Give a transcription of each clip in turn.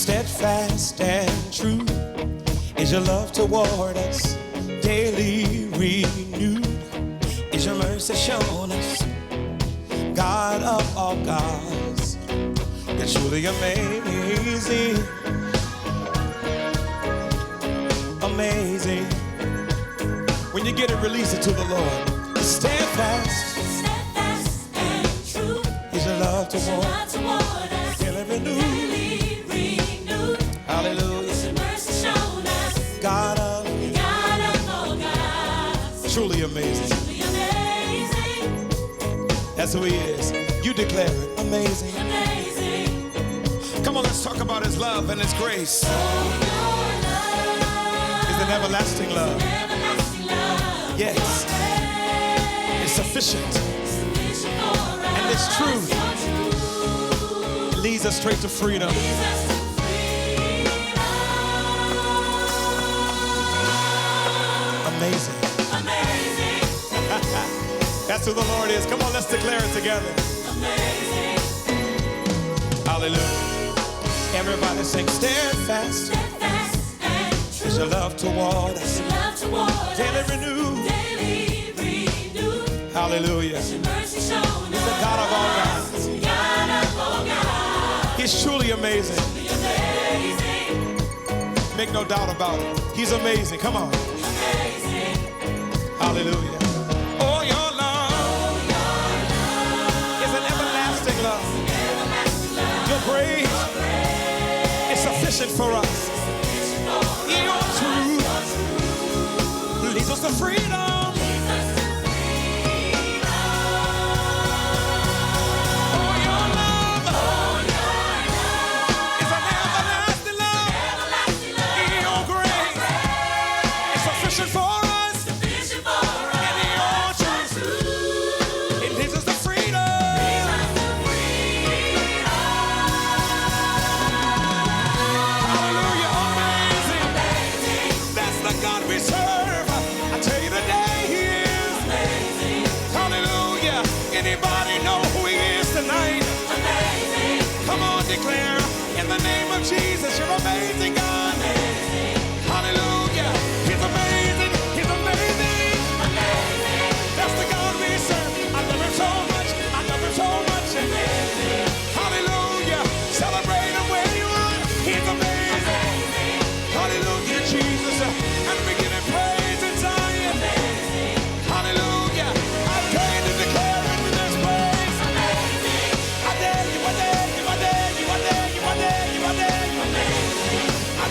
Steadfast and true is your love toward us, daily renewed is your mercy shown us. God of all gods, you're truly amazing, amazing. When you get it, release it to the Lord. Steadfast and true is your love toward us, daily renewed. Hallelujah. Is your mercy shown us. God of all gods, truly amazing. truly amazing, That's who he is. You declare it. Amazing. amazing. Come on, let's talk about his love and his grace. Oh, your love It's an everlasting love. everlasting love. Yes. It's sufficient. Sufficient for us. And it's truth. Your truth It leads us straight to freedom. leads us to Amazing. amazing, That's who the Lord is. Come on, let's declare it together. amazing. Hallelujah. Everybody sing steadfast. Steadfast and true. Is your love toward us. Your love toward Daily us. renewed. Daily renewed. Hallelujah. Your mercy shown He's the God of all gods. God of all gods. He's truly amazing. Be amazing, Make no doubt about it. He's amazing. Come on. amazing. Hallelujah. Oh, your love is an everlasting love. Everlasting love. Your grace is sufficient for us. Your truth leads us to freedom. Oh, your love is an everlasting love. Everlasting love. Your grace is sufficient for us. Sufficient for us. And your truth, it leads us to freedom. Hallelujah, amazing. That's the God we serve. I tell you today, he is. Hallelujah. Anybody know who he is tonight? Come on, declare in the name of Jesus, you're amazing, God. Hallelujah. He's amazing. He's amazing. That's the God we serve. I love him so much. I love him so much. Hallelujah. Celebrate him where you are. He's amazing. Hallelujah, Jesus. And we give him praise in Zion. Hallelujah. I came to declare it in this place. I dare you, I dare you, I dare you, I dare you, I dare you, I dare you. I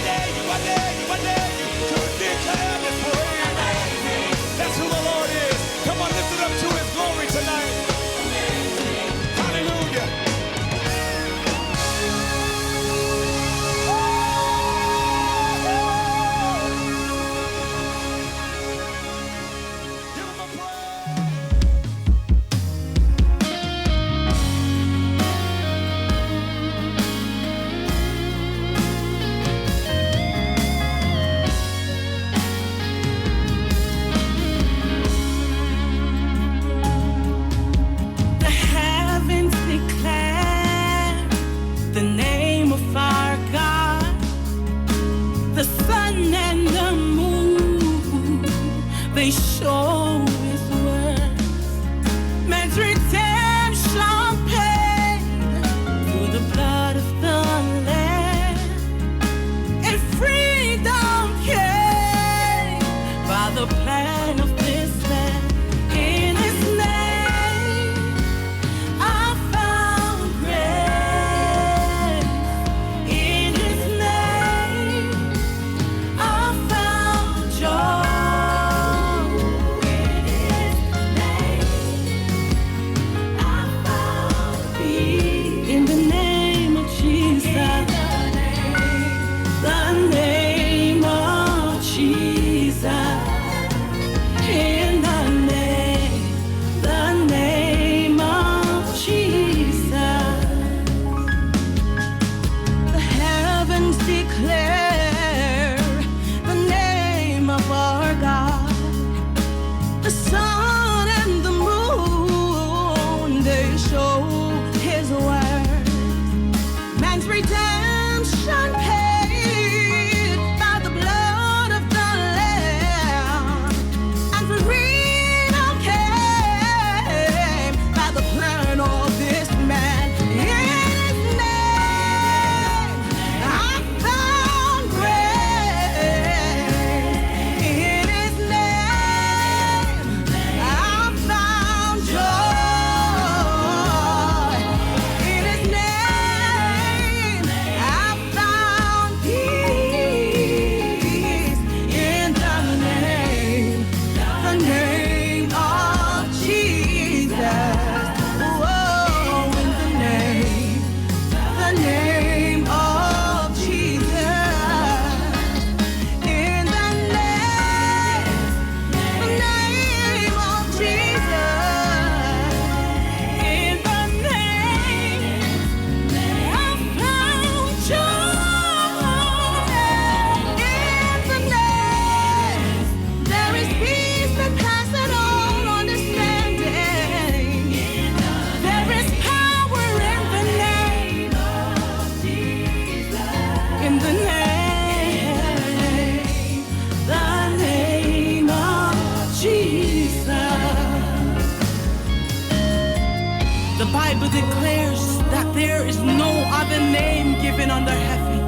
declares that there is no other name given under heaven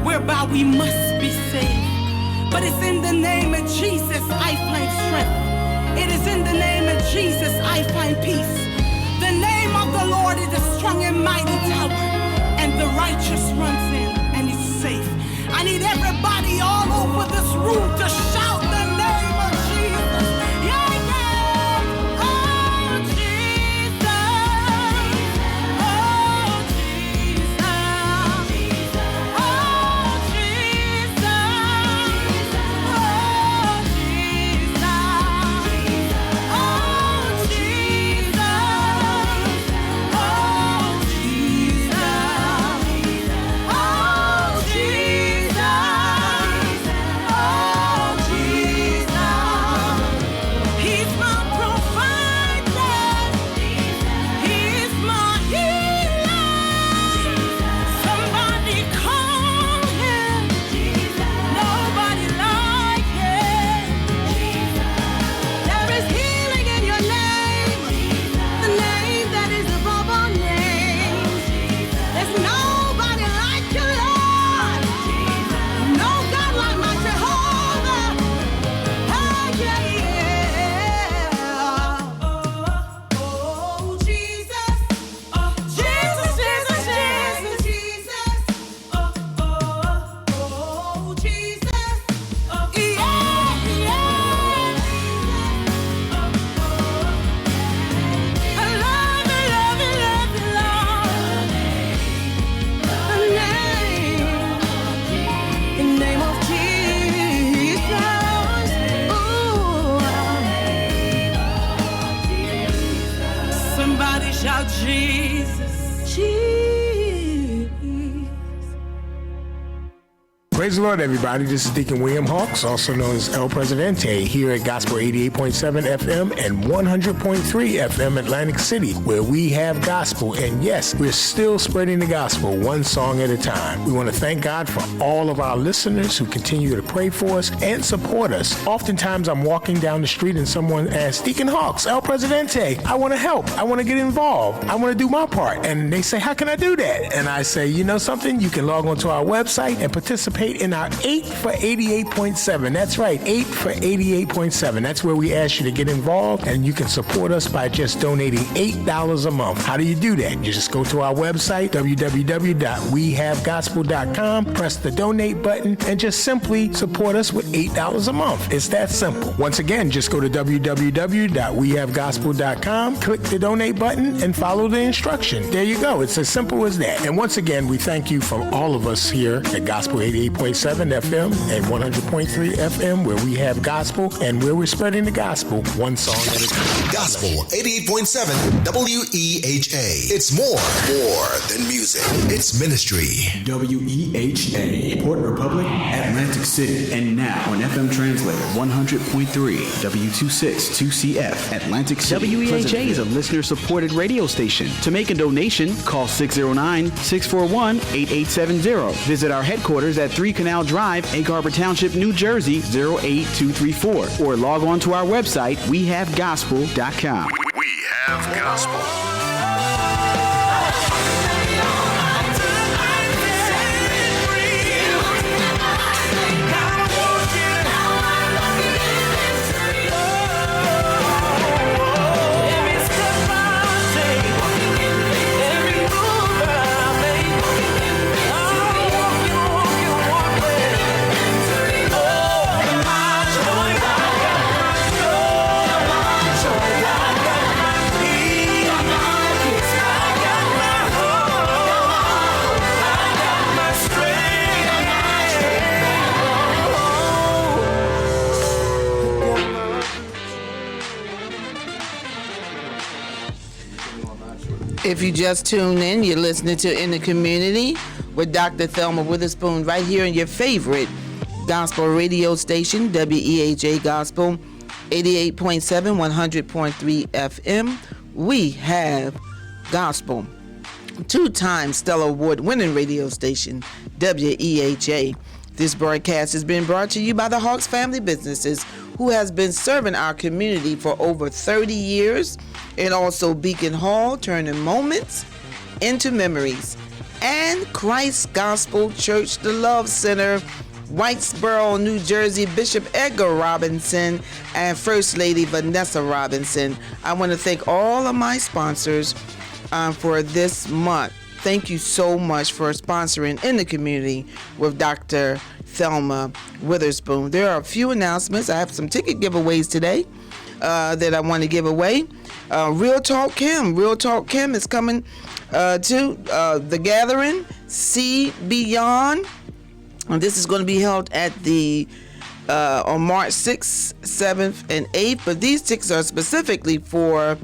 whereby we must be saved. But it's in the name of Jesus I find strength. It is in the name of Jesus I find peace. The name of the Lord is a strong and mighty tower, and the righteous runs in and is safe. I need everybody all over this room to shout the name of Jesus. Yeah, yeah. Oh, Jesus. Oh, Jesus. Oh, Jesus. Oh, Jesus. He's my provider. He's my healer. Somebody call him. Nobody like him. There is healing in your name. The name that is above all names. There's nobody like you, Lord. No God like my Jehovah. Oh, yeah, yeah. Oh, Jesus. Jesus, Jesus, Jesus, Jesus. Oh, Jesus. Yeah, yeah. I love you, love you, love you, Lord. The name of Jesus. Ooh. Somebody shout Jesus. Jesus. Praise the Lord, everybody. This is Deacon William Hawks, also known as El Presidente, here at Gospel 88.7 FM and 100.3 FM Atlantic City, where we have gospel. And yes, we're still spreading the gospel one song at a time. We want to thank God for all of our listeners who continue to pray for us and support us. Oftentimes, I'm walking down the street and someone asks, Deacon Hawks, El Presidente, I want to help. I want to get involved. I want to do my part. And they say, how can I do that? And I say, you know something? You can log on to our website and participate in our 8 for 88.7. That's right, 8 for 88.7. That's where we ask you to get involved, and you can support us by just donating $8 a month. How do you do that? You just go to our website, www.wehavegospel.com, press the donate button, and just simply support us with $8 a month. It's that simple. Once again, just go to www.wehavegospel.com, click the donate button, and follow the instruction. There you go. It's as simple as that. And once again, we thank you from all of us here at Gospel 88.7 FM and 100.3 FM, where we have gospel and where we're spreading the gospel one song at a time. Gospel 88.7 WEHA. It's more than music. It's ministry. WEHA, Port Republic, Atlantic City, and now on FM translator 100.3 W262CF, Atlantic City. WEHA is a listener-supported radio station. To make a donation, call 609-641-8870. Visit our headquarters at 3 Canal Drive, Egg Harbor Township, New Jersey, 08234. Or log on to our website, wehavegospel.com. We have gospel. If you just tuned in, you're listening to In the Community with Dr. Thelma Witherspoon right here in your favorite gospel radio station, WEHA Gospel, 88.7, 100.3 FM. We have gospel. Two-time Stellar Award-winning radio station, WEHA. This broadcast has been brought to you by the Hawks Family Businesses, who has been serving our community for over 30 years, and also Beacon Hall, turning moments into memories, and Christ Gospel Church, the Love Center, Whitesboro, New Jersey, Bishop Edgar Robinson, and First Lady Vanessa Robinson. I want to thank all of my sponsors for this month. Thank you so much for sponsoring In the Community with Dr. Thelma Witherspoon. There are a few announcements. I have some ticket giveaways today that I want to give away. Real Talk Kim is coming to the gathering, See Beyond. And this is going to be held at the on March 6th, 7th, and 8th. But these tickets are specifically for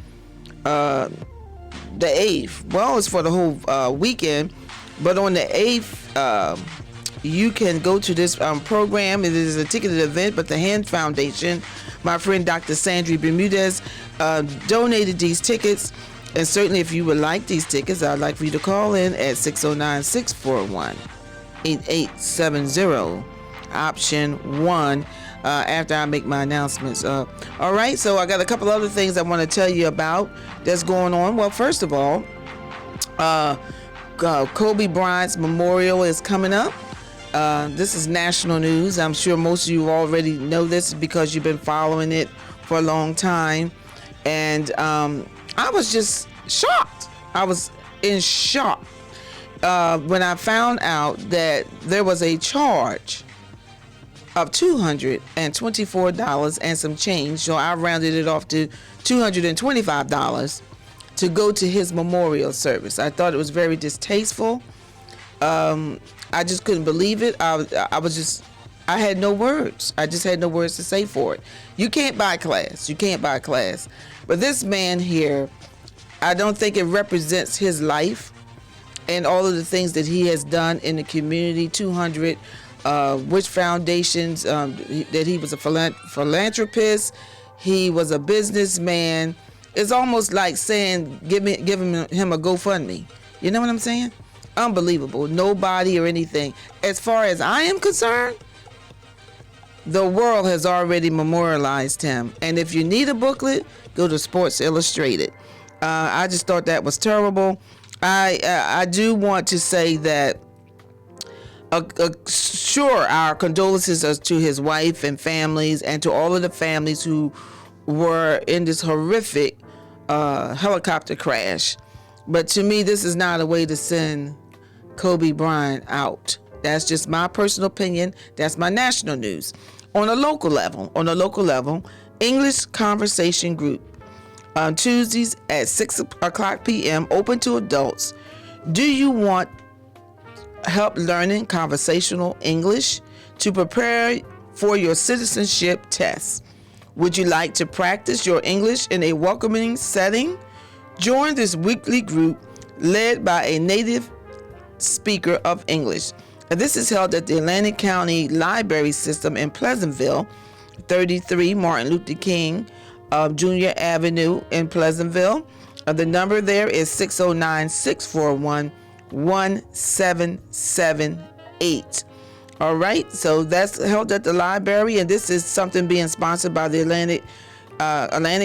the 8th. Well, it's for the whole weekend. But on the 8th, you can go to this program. It is a ticketed event, but the Hand Foundation, my friend Dr. Sandri Bermudez, donated these tickets. And certainly if you would like these tickets, I'd like for you to call in at 609-641-8870, option 1, after I make my announcements. All right, so I got a couple other things I want to tell you about that's going on. Well, first of all, Kobe Bryant's memorial is coming up. This is national news. I'm sure most of you already know this because you've been following it for a long time. And I was just shocked. I was in shock when I found out that there was a charge of $224 and some change. So I rounded it off to $225 to go to his memorial service. I thought it was very distasteful. I just couldn't believe it. I had no words. I just had no words to say for it. You can't buy class. But this man here, I don't think it represents his life and all of the things that he has done in the community. 200 which foundations, that he was a philanthropist, he was a businessman. It's almost like saying give him a GoFundMe. You know what I'm saying? Unbelievable. Nobody or anything. As far as I am concerned, the world has already memorialized him. And if you need a booklet, go to Sports Illustrated. I just thought that was terrible. I do want to say that sure, our condolences are to his wife and families and to all of the families who were in this horrific helicopter crash. But to me, this is not a way to send Kobe Bryant out. That's just my personal opinion. That's my national news. On a local level, English Conversation Group on Tuesdays at 6 o'clock p.m. open to adults. Do you want help learning conversational English to prepare for your citizenship test? Would you like to practice your English in a welcoming setting? Join this weekly group led by a native speaker of English. And this is held at the Atlantic County Library System in Pleasantville, 33 Martin Luther King Jr. Avenue in Pleasantville. The number there is 609-641-1778. All right, so that's held at the library, and this is something being sponsored by the Atlantic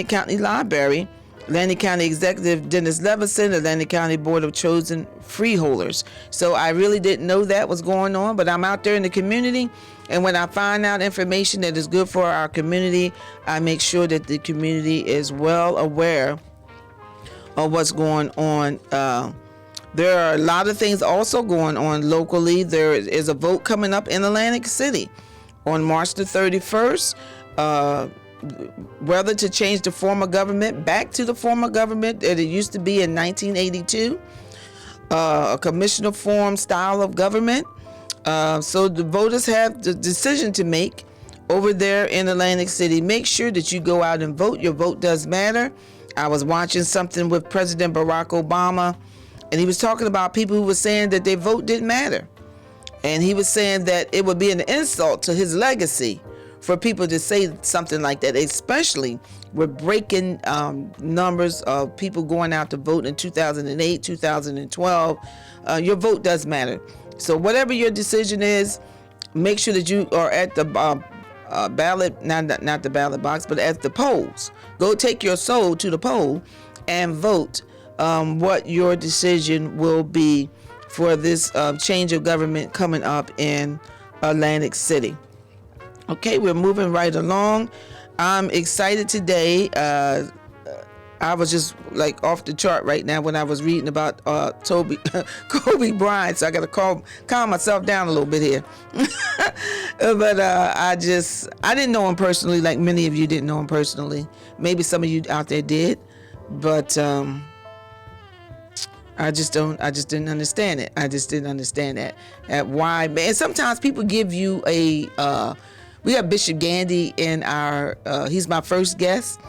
County Library, Atlantic County Executive Dennis Levinson, Atlantic County Board of Chosen Freeholders. So I really didn't know that was going on, but I'm out there in the community, and when I find out information that is good for our community, I make sure that the community is well aware of what's going on. There are a lot of things also going on locally. There is a vote coming up in Atlantic City on March the 31st, whether to change the form of government back to the form of government that it used to be in 1982, a commissioner form style of government. So the voters have the decision to make over there in Atlantic City. Make sure that you go out and vote. Your vote does matter. I was watching something with President Barack Obama, and he was talking about people who were saying that their vote didn't matter. And he was saying that it would be an insult to his legacy for people to say something like that, especially with breaking numbers of people going out to vote in 2008, 2012. Your vote does matter. So whatever your decision is, make sure that you are at the ballot, not the ballot box, but at the polls. Go take your soul to the poll and vote what your decision will be for this change of government coming up in Atlantic City. Okay, we're moving right along. I'm excited today. I was just like off the chart right now when I was reading about Kobe Bryant, so I got to calm myself down a little bit here. But I didn't know him personally, like many of you didn't know him personally. Maybe some of you out there did, but I just didn't understand it. I just didn't understand that. Why? And sometimes people give you we have Bishop Gandy in our, he's my first guest.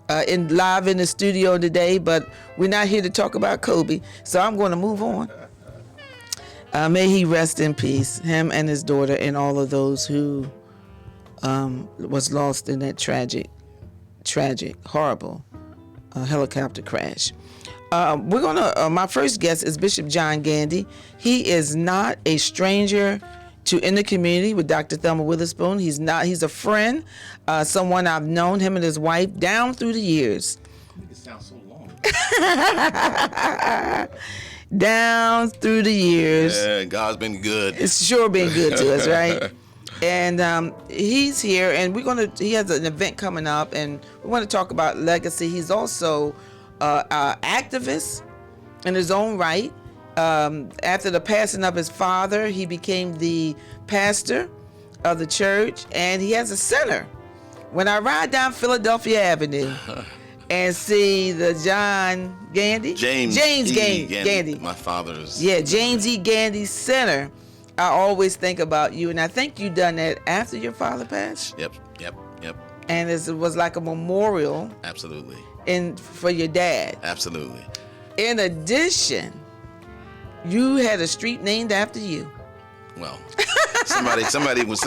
Live in the studio today, but we're not here to talk about Kobe, so I'm going to move on. May he rest in peace, him and his daughter, and all of those who was lost in that tragic, horrible helicopter crash. My first guest is Bishop John Gandy. He is not a stranger to In the Community with Dr. Thelma Witherspoon. He's a friend, someone I've known, him and his wife, down through the years. It sounds so long. Down through the years. Yeah, God's been good. It's sure been good to us, right? And he's here, and he has an event coming up, and we want to talk about legacy. He's also an activist in his own right. After the passing of his father, he became the pastor of the church, and he has a center. When I ride down Philadelphia Avenue and see the James Gandy, my father's. Yeah, James E. Gandy Center, I always think about you, and I think you done that after your father passed. Yep. And it was like a memorial. Absolutely. For your dad. Absolutely. In addition, you had a street named after you. Well, somebody was.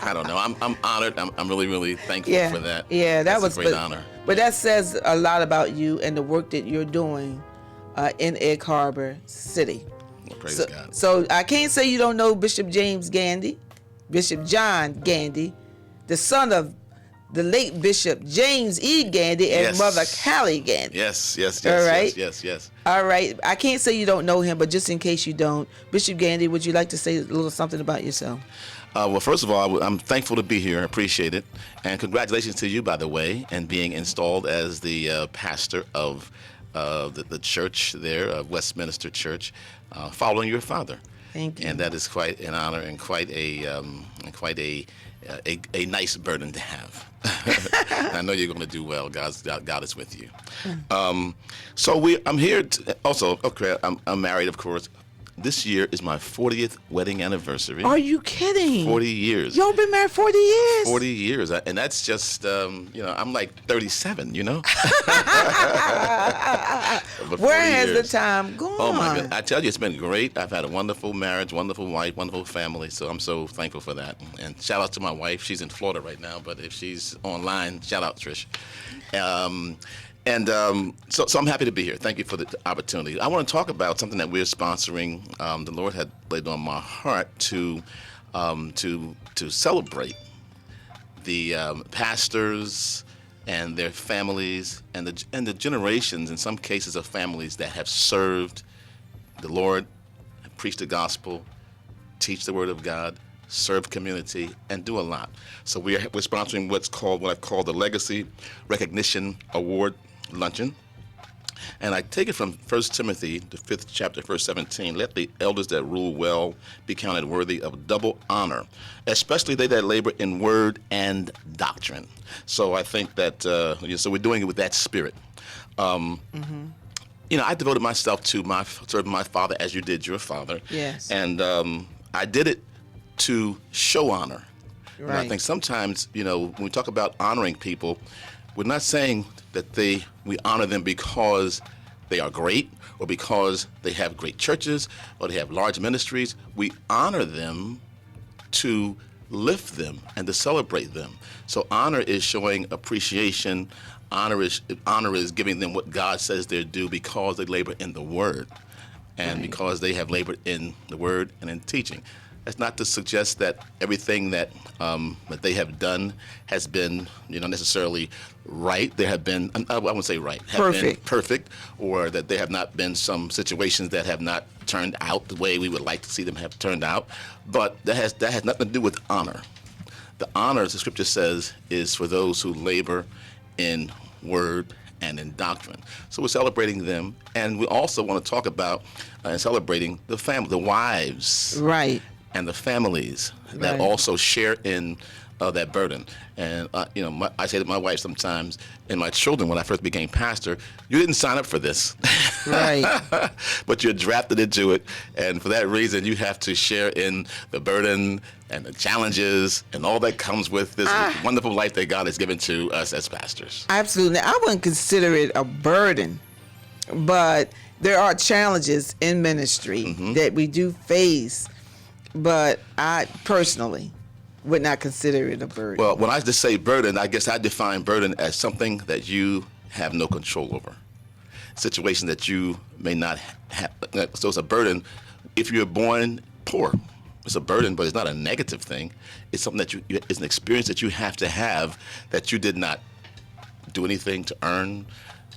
I don't know. I'm honored. I'm really thankful for that. Yeah, That's a great honor. But that says a lot about you and the work that you're doing in Egg Harbor City. Well, praise God. So I can't say you don't know Bishop James Gandy, Bishop John Gandy, the son of the late Bishop James E. Gandy and Mother Callie Gandy. Yes. All right. Yes. All right. I can't say you don't know him, but just in case you don't, Bishop Gandy, would you like to say a little something about yourself? Well, first of all, I'm thankful to be here. I appreciate it. And congratulations to you, by the way, and being installed as the pastor of the church there, Westminster Church, following your father. Thank you. And that is quite an honor and quite a nice burden to have. I know you're going to do well. God is with you. I'm here. I'm married, of course. This year is my 40th wedding anniversary. Are you kidding? 40 years. Y'all been married 40 years? 40 years. And that's just, I'm like 37, Where has the time gone? Oh, my God. I tell you, it's been great. I've had a wonderful marriage, wonderful wife, wonderful family. So I'm so thankful for that. And shout out to my wife. She's in Florida right now, but if she's online, shout out, Trish. So I'm happy to be here. Thank you for the opportunity. I want to talk about something that we're sponsoring. The Lord had laid on my heart to celebrate the pastors and their families and the generations, in some cases, of families that have served the Lord, preached the gospel, teach the word of God, serve community, and do a lot. So we're sponsoring what I've called the Legacy Recognition Award Luncheon. And I take it from 1 Timothy, the 5th chapter, verse 17. Let the elders that rule well be counted worthy of double honor, especially they that labor in word and doctrine. So I think that, so we're doing it with that spirit. I devoted myself to serving my father as you did your father. Yes. And I did it to show honor. Right. And I think sometimes, when we talk about honoring people, we're not saying that we honor them because they are great or because they have great churches or they have large ministries. We honor them to lift them and to celebrate them. So honor is showing appreciation. Honor is giving them what God says they're due because they labor in the Word and because they have labored in the Word and in teaching. That's not to suggest that everything that that they have done has been, necessarily right. There have been, I wouldn't say right, have been perfect, or that there have not been some situations that have not turned out the way we would like to see them have turned out. But that has nothing to do with honor. The honor, as the scripture says, is for those who labor in word and in doctrine. So we're celebrating them, and we also want to talk about celebrating the family, the wives, right, and the families that also share in that burden. And I say to my wife sometimes, and my children, when I first became pastor, you didn't sign up for this, right? But you're drafted into it, and for that reason, you have to share in the burden and the challenges and all that comes with this wonderful life that God has given to us as pastors. Absolutely. I wouldn't consider it a burden, but there are challenges in ministry that we do face, but I personally would not consider it a burden. Well, when I just say burden, I guess I define burden as something that you have no control over. Situation that you may not have. So it's a burden if you're born poor. It's a burden, but it's not a negative thing. It's something that it's an experience that you have that you did not do anything to earn.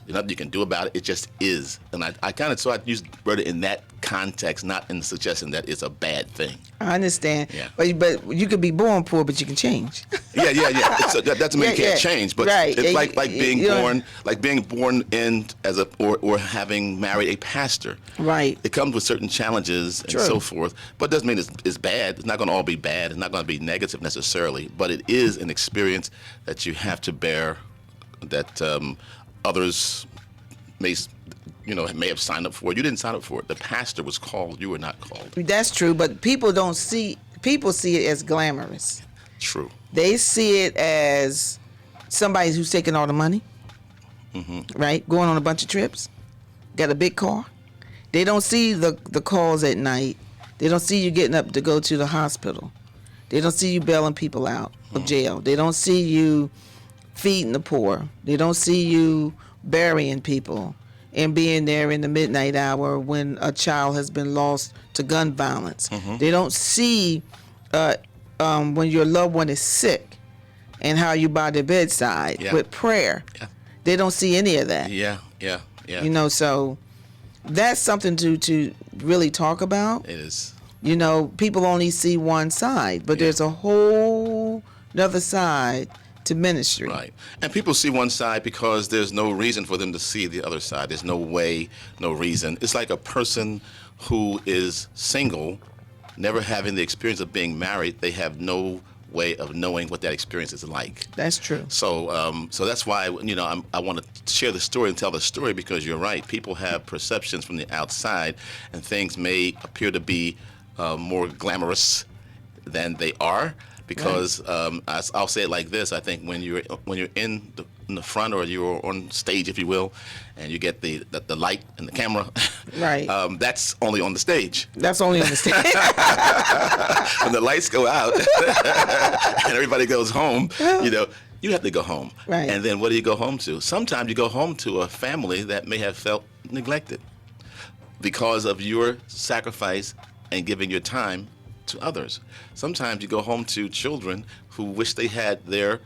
There's nothing you can do about it. It just is. And I use burden in that context, not in the suggestion that it's a bad thing. I understand. Yeah. But you could be born poor, but you can change. Yeah. That doesn't mean you can't change, but it's like being born in or having married a pastor. Right. It comes with certain challenges and so forth, but it doesn't mean it's bad. It's not going to all be bad. It's not going to be negative necessarily, but it is an experience that you have to bear that others may have signed up for it. You didn't sign up for it. The pastor was called. You were not called. That's true, but people see it as glamorous. True. They see it as somebody who's taking all the money, right? Going on a bunch of trips, got a big car. They don't see the calls at night. They don't see you getting up to go to the hospital. They don't see you bailing people out of jail. They don't see you feeding the poor. They don't see you burying people and being there in the midnight hour when a child has been lost to gun violence. They don't see when your loved one is sick and how you by their bedside with prayer. Yeah. They don't see any of that. Yeah. So that's something to really talk about. It is. People only see one side, but there's a whole other side to ministry. Right. And people see one side because there's no reason for them to see the other side. There's no way, no reason. It's like a person who is single, never having the experience of being married. They have no way of knowing what that experience is like. That's true. So that's why, I want to share the story and tell the story, because you're right. People have perceptions from the outside, and things may appear to be more glamorous than they are. Because I'll say it like this: I think when you're in the front, or you're on stage, if you will, and you get the light and the camera, right? That's only on the stage. That's only on the stage. When the lights go out and everybody goes home, you have to go home. Right. And then what do you go home to? Sometimes you go home to a family that may have felt neglected because of your sacrifice and giving your time to others. Sometimes you go home to children who wish they had their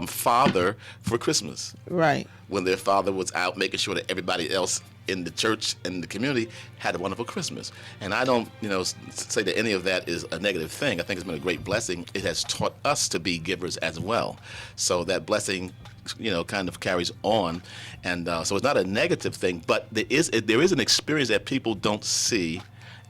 father for Christmas. Right. When their father was out making sure that everybody else in the church and the community had a wonderful Christmas. And I don't, say that any of that is a negative thing. I think it's been a great blessing. It has taught us to be givers as well. So that blessing, kind of carries on. And so it's not a negative thing, but there is an experience that people don't see.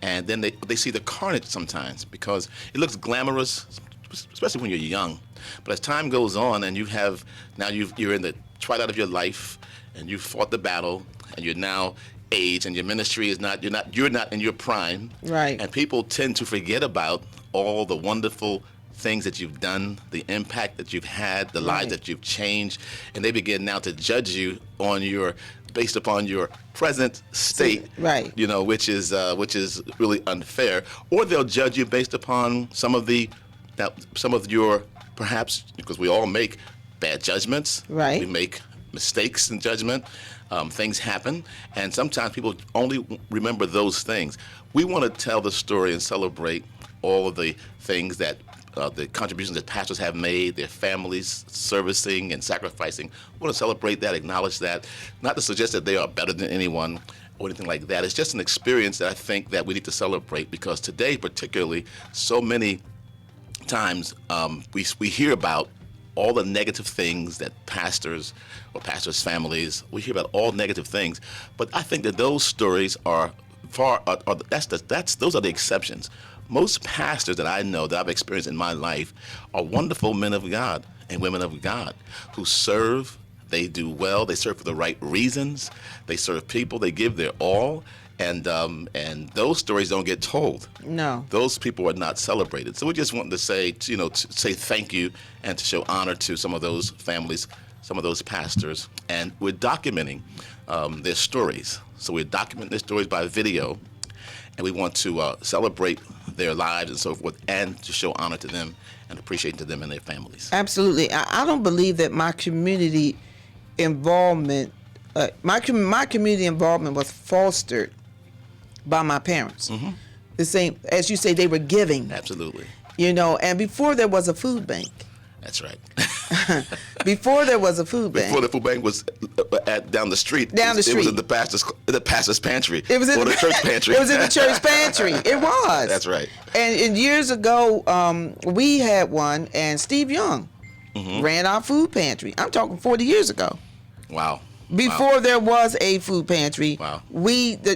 And then they see the carnage sometimes, because it looks glamorous, especially when you're young. But as time goes on, and you're in the twilight of your life, and you've fought the battle, and you're now aged, and your ministry is not you're not in your prime. Right. And people tend to forget about all the wonderful things that you've done, the impact that you've had, the lives that you've changed, and they begin now to judge you based upon your present state, right? Which is really unfair. Or they'll judge you based upon some of your, perhaps, because we all make bad judgments. Right. We make mistakes in judgment. Things happen, and sometimes people only remember those things. We want to tell the story and celebrate all of the things that the contributions that pastors have made, their families servicing and sacrificing. We want to celebrate that, acknowledge that, not to suggest that they are better than anyone or anything like that. It's just an experience that I think that we need to celebrate, because today particularly, so many times we hear about all the negative things that pastors or pastors' families, we hear about all negative things, but I think that those stories are those are the exceptions. Most pastors that I know, that I've experienced in my life, are wonderful men of God and women of God who serve. They do well. They serve for the right reasons. They serve people. They give their all, and those stories don't get told. No, those people are not celebrated. So we just want to say, to say thank you and to show honor to some of those families, some of those pastors, and we're documenting their stories. So we're documenting their stories by video, and we want to celebrate their lives and so forth, and to show honor to them and appreciation to them and their families. Absolutely. I don't believe that my community involvement, my community involvement was fostered by my parents. Mm-hmm. The same, as you say, they were giving. Absolutely. And before there was a food bank. That's right. Before there was a food bank. Before the food bank was down the street. It was in the pastor's pantry. It was in the church pantry. It was in the church pantry. It was. That's right. And years ago, we had one, and Steve Young ran our food pantry. I'm talking 40 years ago. Wow. Before there was a food pantry, wow.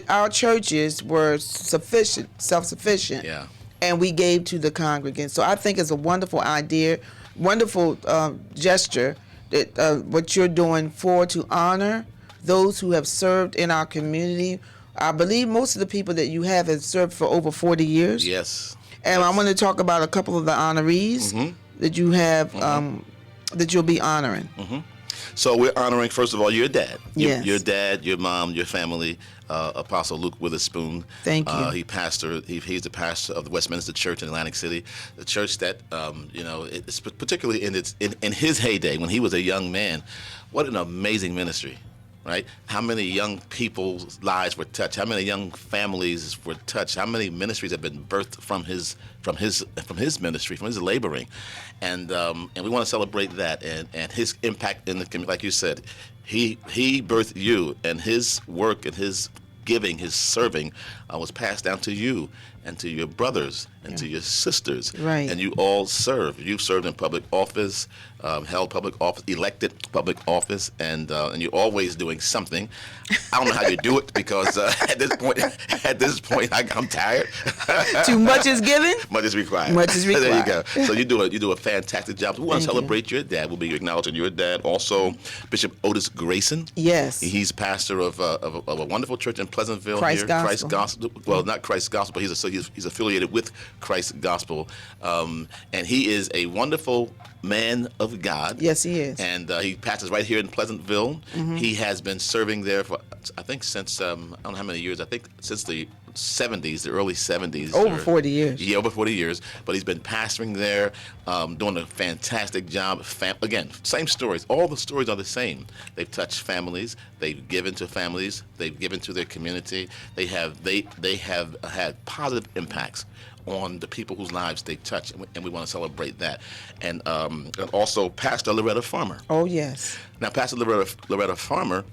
Our churches were self-sufficient, yeah. And we gave to the congregants. So I think it's a wonderful idea, wonderful gesture that what you're doing to honor those who have served in our community. I believe most of the people that you have served for over 40 years. Yes. And I want to talk about a couple of the honorees that you have, that you'll be honoring. So we're honoring, first of all, your dad. Yes. Your dad, your mom, your family, Apostle Luke Witherspoon. Thank you. He's the pastor of the Westminster Church in Atlantic City, the church that, it's particularly in his heyday when he was a young man. What an amazing ministry, right? How many young people's lives were touched? How many young families were touched? How many ministries have been birthed from his ministry, from his laboring? And we want to celebrate that and his impact in the community. Like you said, he birthed you, and his work and his giving, his serving was passed down to you and to your brothers and to your sisters. Right. And you all serve. You've served in public office, held public office, elected public office, and you're always doing something. I don't know how you do it, because at this point, I'm tired. Too much is given. Much is required. Much is required. There you go. So you do a fantastic job. We want to celebrate your dad. We'll be acknowledging your dad. Also, Bishop Otis Grayson. Yes. He's pastor of a wonderful church in Pleasantville. Christ here. Gospel. Christ Gospel. Well, not Christ Gospel, but he's affiliated with Christ Gospel, and he is a wonderful man of God. Yes, he is. And he pastors right here in Pleasantville. He has been serving there for, I think, since I don't know how many years. I think since the 70s, the early 70s. Over 40 years. Yeah, over 40 years. But he's been pastoring there, doing a fantastic job. Again, same stories. All the stories are the same. They've touched families. They've given to families. They've given to their community. They have had positive impacts on the people whose lives they touch, and we want to celebrate that. And also Pastor Loretta Farmer. Oh, yes. Now, Pastor Loretta Farmer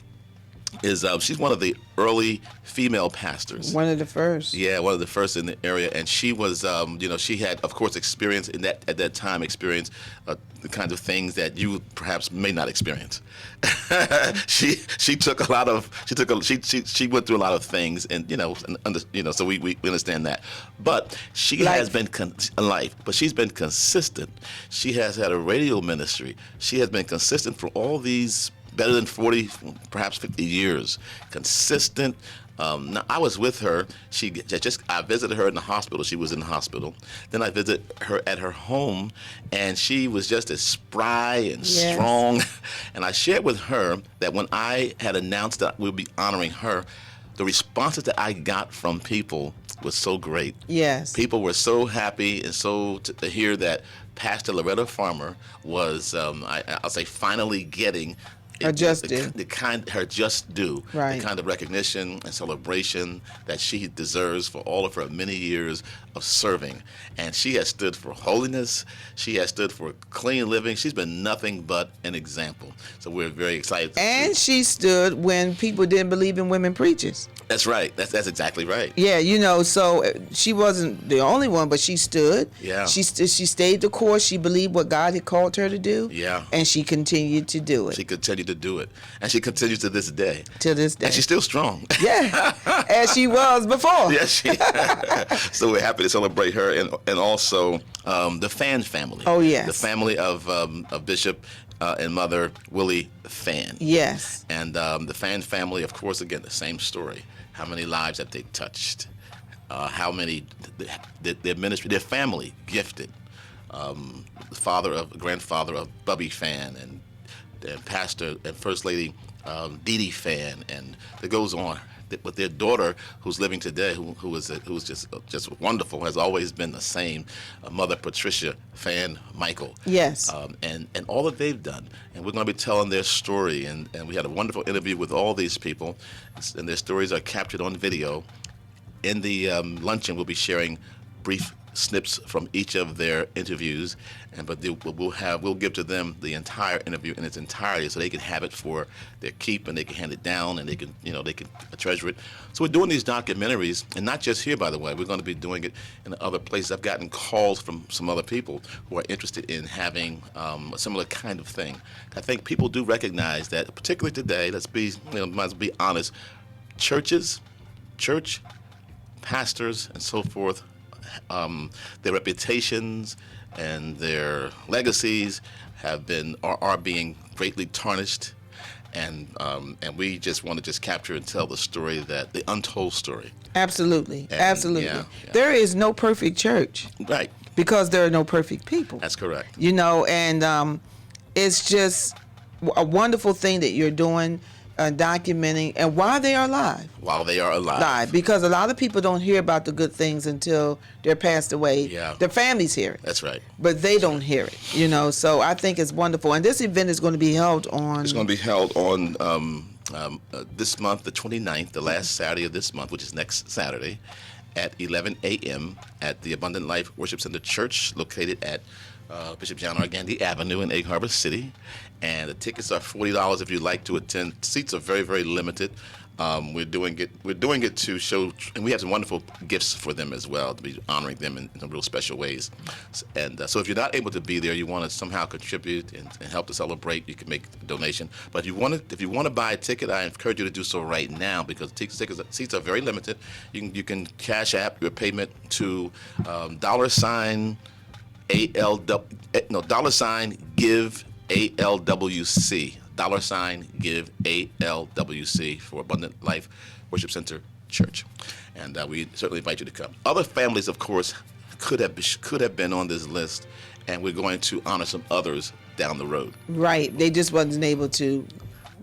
is she's one of the early female pastors. One of the first. Yeah, one of the first in the area, and she was, she had, of course, experience at that time, the kinds of things that you perhaps may not experience. she went through a lot of things, and so we understand that. But she has been but she's been consistent. She has had a radio ministry. She has been consistent for all these better than 40, perhaps 50 years, consistent. Now, I was with her. I visited her in the hospital. She was in the hospital. Then I visited her at her home, and she was just as spry and strong. And I shared with her that when I had announced that we'll be honoring her, the responses that I got from people was so great. Yes. People were so happy and so to hear that Pastor Loretta Farmer was, I'll say, finally getting Her just due. Her just due. Right. The kind of recognition and celebration that she deserves for all of her many years of serving. And she has stood for holiness. She has stood for clean living. She's been nothing but an example. So we're very excited. And she stood when people didn't believe in women preachers. That's right. That's exactly right. Yeah, you know, so she wasn't the only one, but she stood. Yeah. She stayed the course. She believed what God had called her to do. Yeah. And she continued to do it. She continued to do it. And she continues to this day. To this day. And she's still strong. Yeah, as she was before. Yes, she. So we're happy to celebrate her and also the Fan family. Oh, yes. The family of Bishop and Mother Willie Fan. Yes. And the Fan family, of course, again, the same story. How many lives have they touched? How many, their ministry, their family gifted. Grandfather of Bubby Fan and Pastor and First Lady Dee Dee Fan, and it goes on. With their daughter, who's living today, who is just wonderful, has always been the same, Mother Patricia Fan Michael. Yes. And all that they've done, and we're going to be telling their story, and we had a wonderful interview with all these people, and their stories are captured on video. In the luncheon, we'll be sharing brief snips from each of their interviews, but we'll give to them the entire interview in its entirety, so they can have it for their keep, and they can hand it down, and they can treasure it. So we're doing these documentaries, and not just here, by the way. We're going to be doing it in other places. I've gotten calls from some other people who are interested in having a similar kind of thing. I think people do recognize that, particularly today. Let's be honest. Church pastors, and so forth. Their reputations and their legacies are being greatly tarnished, and we just want to capture and tell the untold story. Absolutely, And, absolutely. yeah. There is no perfect church, Right. because there are no perfect people. That's correct. You know, and it's just a wonderful thing that you're doing, documenting, and while they are alive. While they are alive. Because a lot of people don't hear about the good things until they're passed away. Yeah. Their families hear it. That's right. But they don't hear it, you know. So I think it's wonderful. And this event is going to be held on... It's going to be held on this month, the 29th, the last Saturday of this month, which is next Saturday, at 11 a.m. at the Abundant Life Worship Center Church, located at Bishop John R. Gandy Avenue in Egg Harbor City. And the tickets are $40 if you'd like to attend. Seats are very, very limited. We're doing it to show, and we have some wonderful gifts for them as well, to be honoring them in some real special ways. And so if you're not able to be there, you want to somehow contribute and help to celebrate, you can make a donation. But if you want to buy a ticket, I encourage you to do so right now, because seats are very limited. You can cash app your payment to $give ALWC. $give ALWC for Abundant Life Worship Center Church. And we certainly invite you to come. Other families, of course, could have been on this list, and we're going to honor some others down the road. Right. They just wasn't able to...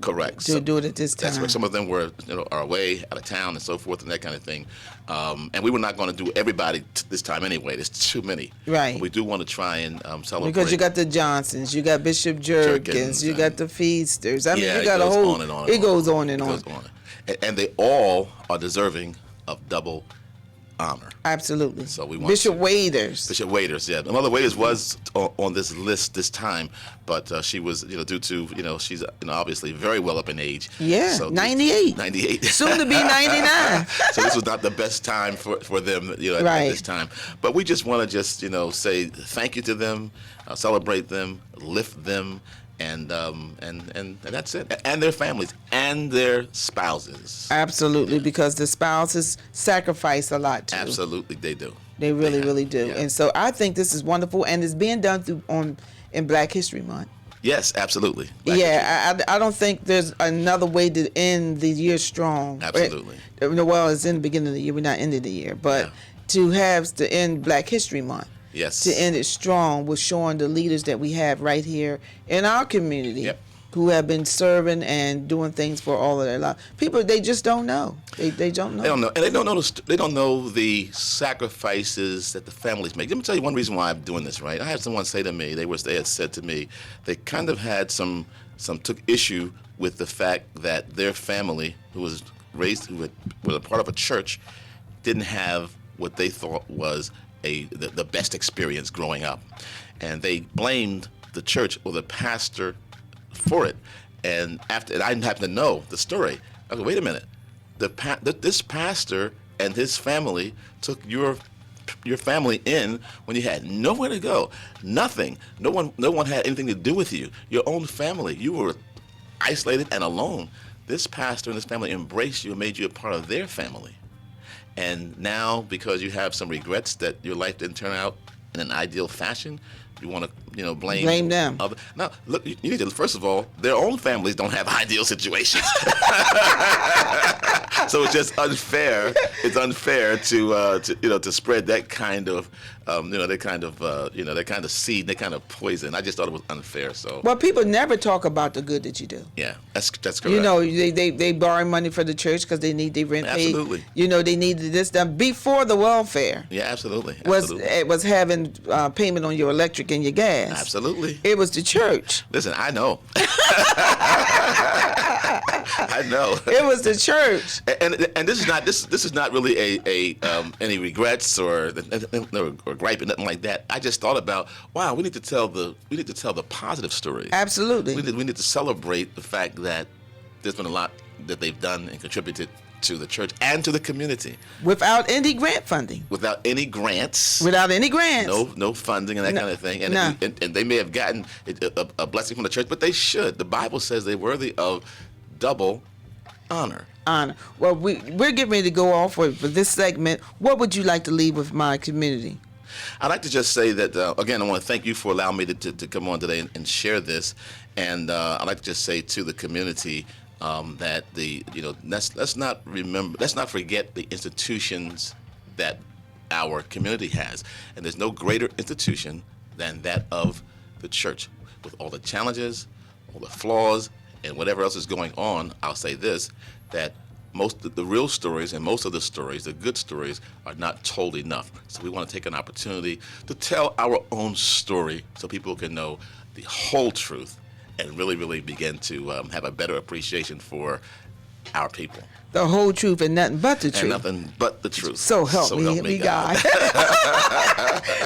Correct. To do it at this time. That's right. Some of them are away, out of town, and so forth, and that kind of thing. And we were not going to do everybody this time anyway. There's too many. Right. But we do want to try and celebrate. Because you got the Johnsons, you got Bishop Jerkins, you got the Feasters. I mean, you got a whole... It goes on and on. And they all are deserving of double honor. Absolutely. So we want Bishop Waders. Bishop Waders, yeah. Mother Waders was on this list this time, but she was, due to, she's obviously very well up in age. Yeah, so 98. 98. Soon to be 99. So this was not the best time for them, at this time. But we just want to say thank you to them, celebrate them, lift them, and that's it. And their families and their spouses. Absolutely, because the spouses sacrifice a lot too. Absolutely, they do. They really do. Yeah. And so I think this is wonderful, and it's being done in Black History Month. Yes, absolutely. I don't think there's another way to end the year strong. Absolutely. Well, it's in the beginning of the year. We're not ending the year, but to end Black History Month. Yes. To end it strong with showing the leaders that we have right here in our community who have been serving and doing things for all of their life. People, they just don't know. They don't know. They don't know, and they don't know the sacrifices that the families make. Let me tell you one reason why I'm doing this. Right, I had someone say to me, they had said to me, they kind of had some some took issue with the fact that their family, who was a part of a church, didn't have what they thought was the best experience growing up, and they blamed the church or the pastor for it. And after, I didn't happen to know the story. I go, wait a minute, this pastor and his family took your family in when you had nowhere to go, nothing. No one had anything to do with you. Your own family. You were isolated and alone. This pastor and his family embraced you and made you a part of their family. And now, because you have some regrets that your life didn't turn out in an ideal fashion, you want to, blame them. Now, look, you need to, first of all, their own families don't have ideal situations. So it's just unfair. It's unfair to spread that kind of that kind of seed, that kind of poison. I just thought it was unfair. So. Well, people never talk about the good that you do. Yeah, that's correct. They borrow money for the church because they need their rent paid. Absolutely. They needed this done before the welfare. Yeah, absolutely. Was having payment on your electric and your gas. Absolutely. It was the church. Listen, I know. I know. It was the church. And this is not really any regrets or griping, nothing like that. I just thought about, wow, we need to tell the positive stories. Absolutely. We need to celebrate the fact that there's been a lot that they've done and contributed to the church and to the community. Without any grant funding. Without any grants. No funding and that kind of thing. And they may have gotten a blessing from the church, but they should. The Bible says they're worthy of double honor. Well, we're getting ready to go off for this segment. What would you like to leave with my community? I'd like to just say that, again, I want to thank you for allowing me to come on today and share this. And I'd like to just say to the community that let's not forget the institutions that our community has. And there's no greater institution than that of the church. With all the challenges, all the flaws, and whatever else is going on, I'll say this, that most of the real stories and most of the stories, the good stories, are not told enough. So we want to take an opportunity to tell our own story so people can know the whole truth and really, really begin to have a better appreciation for our people. The whole truth and nothing but the truth. And nothing but the truth. So help me God.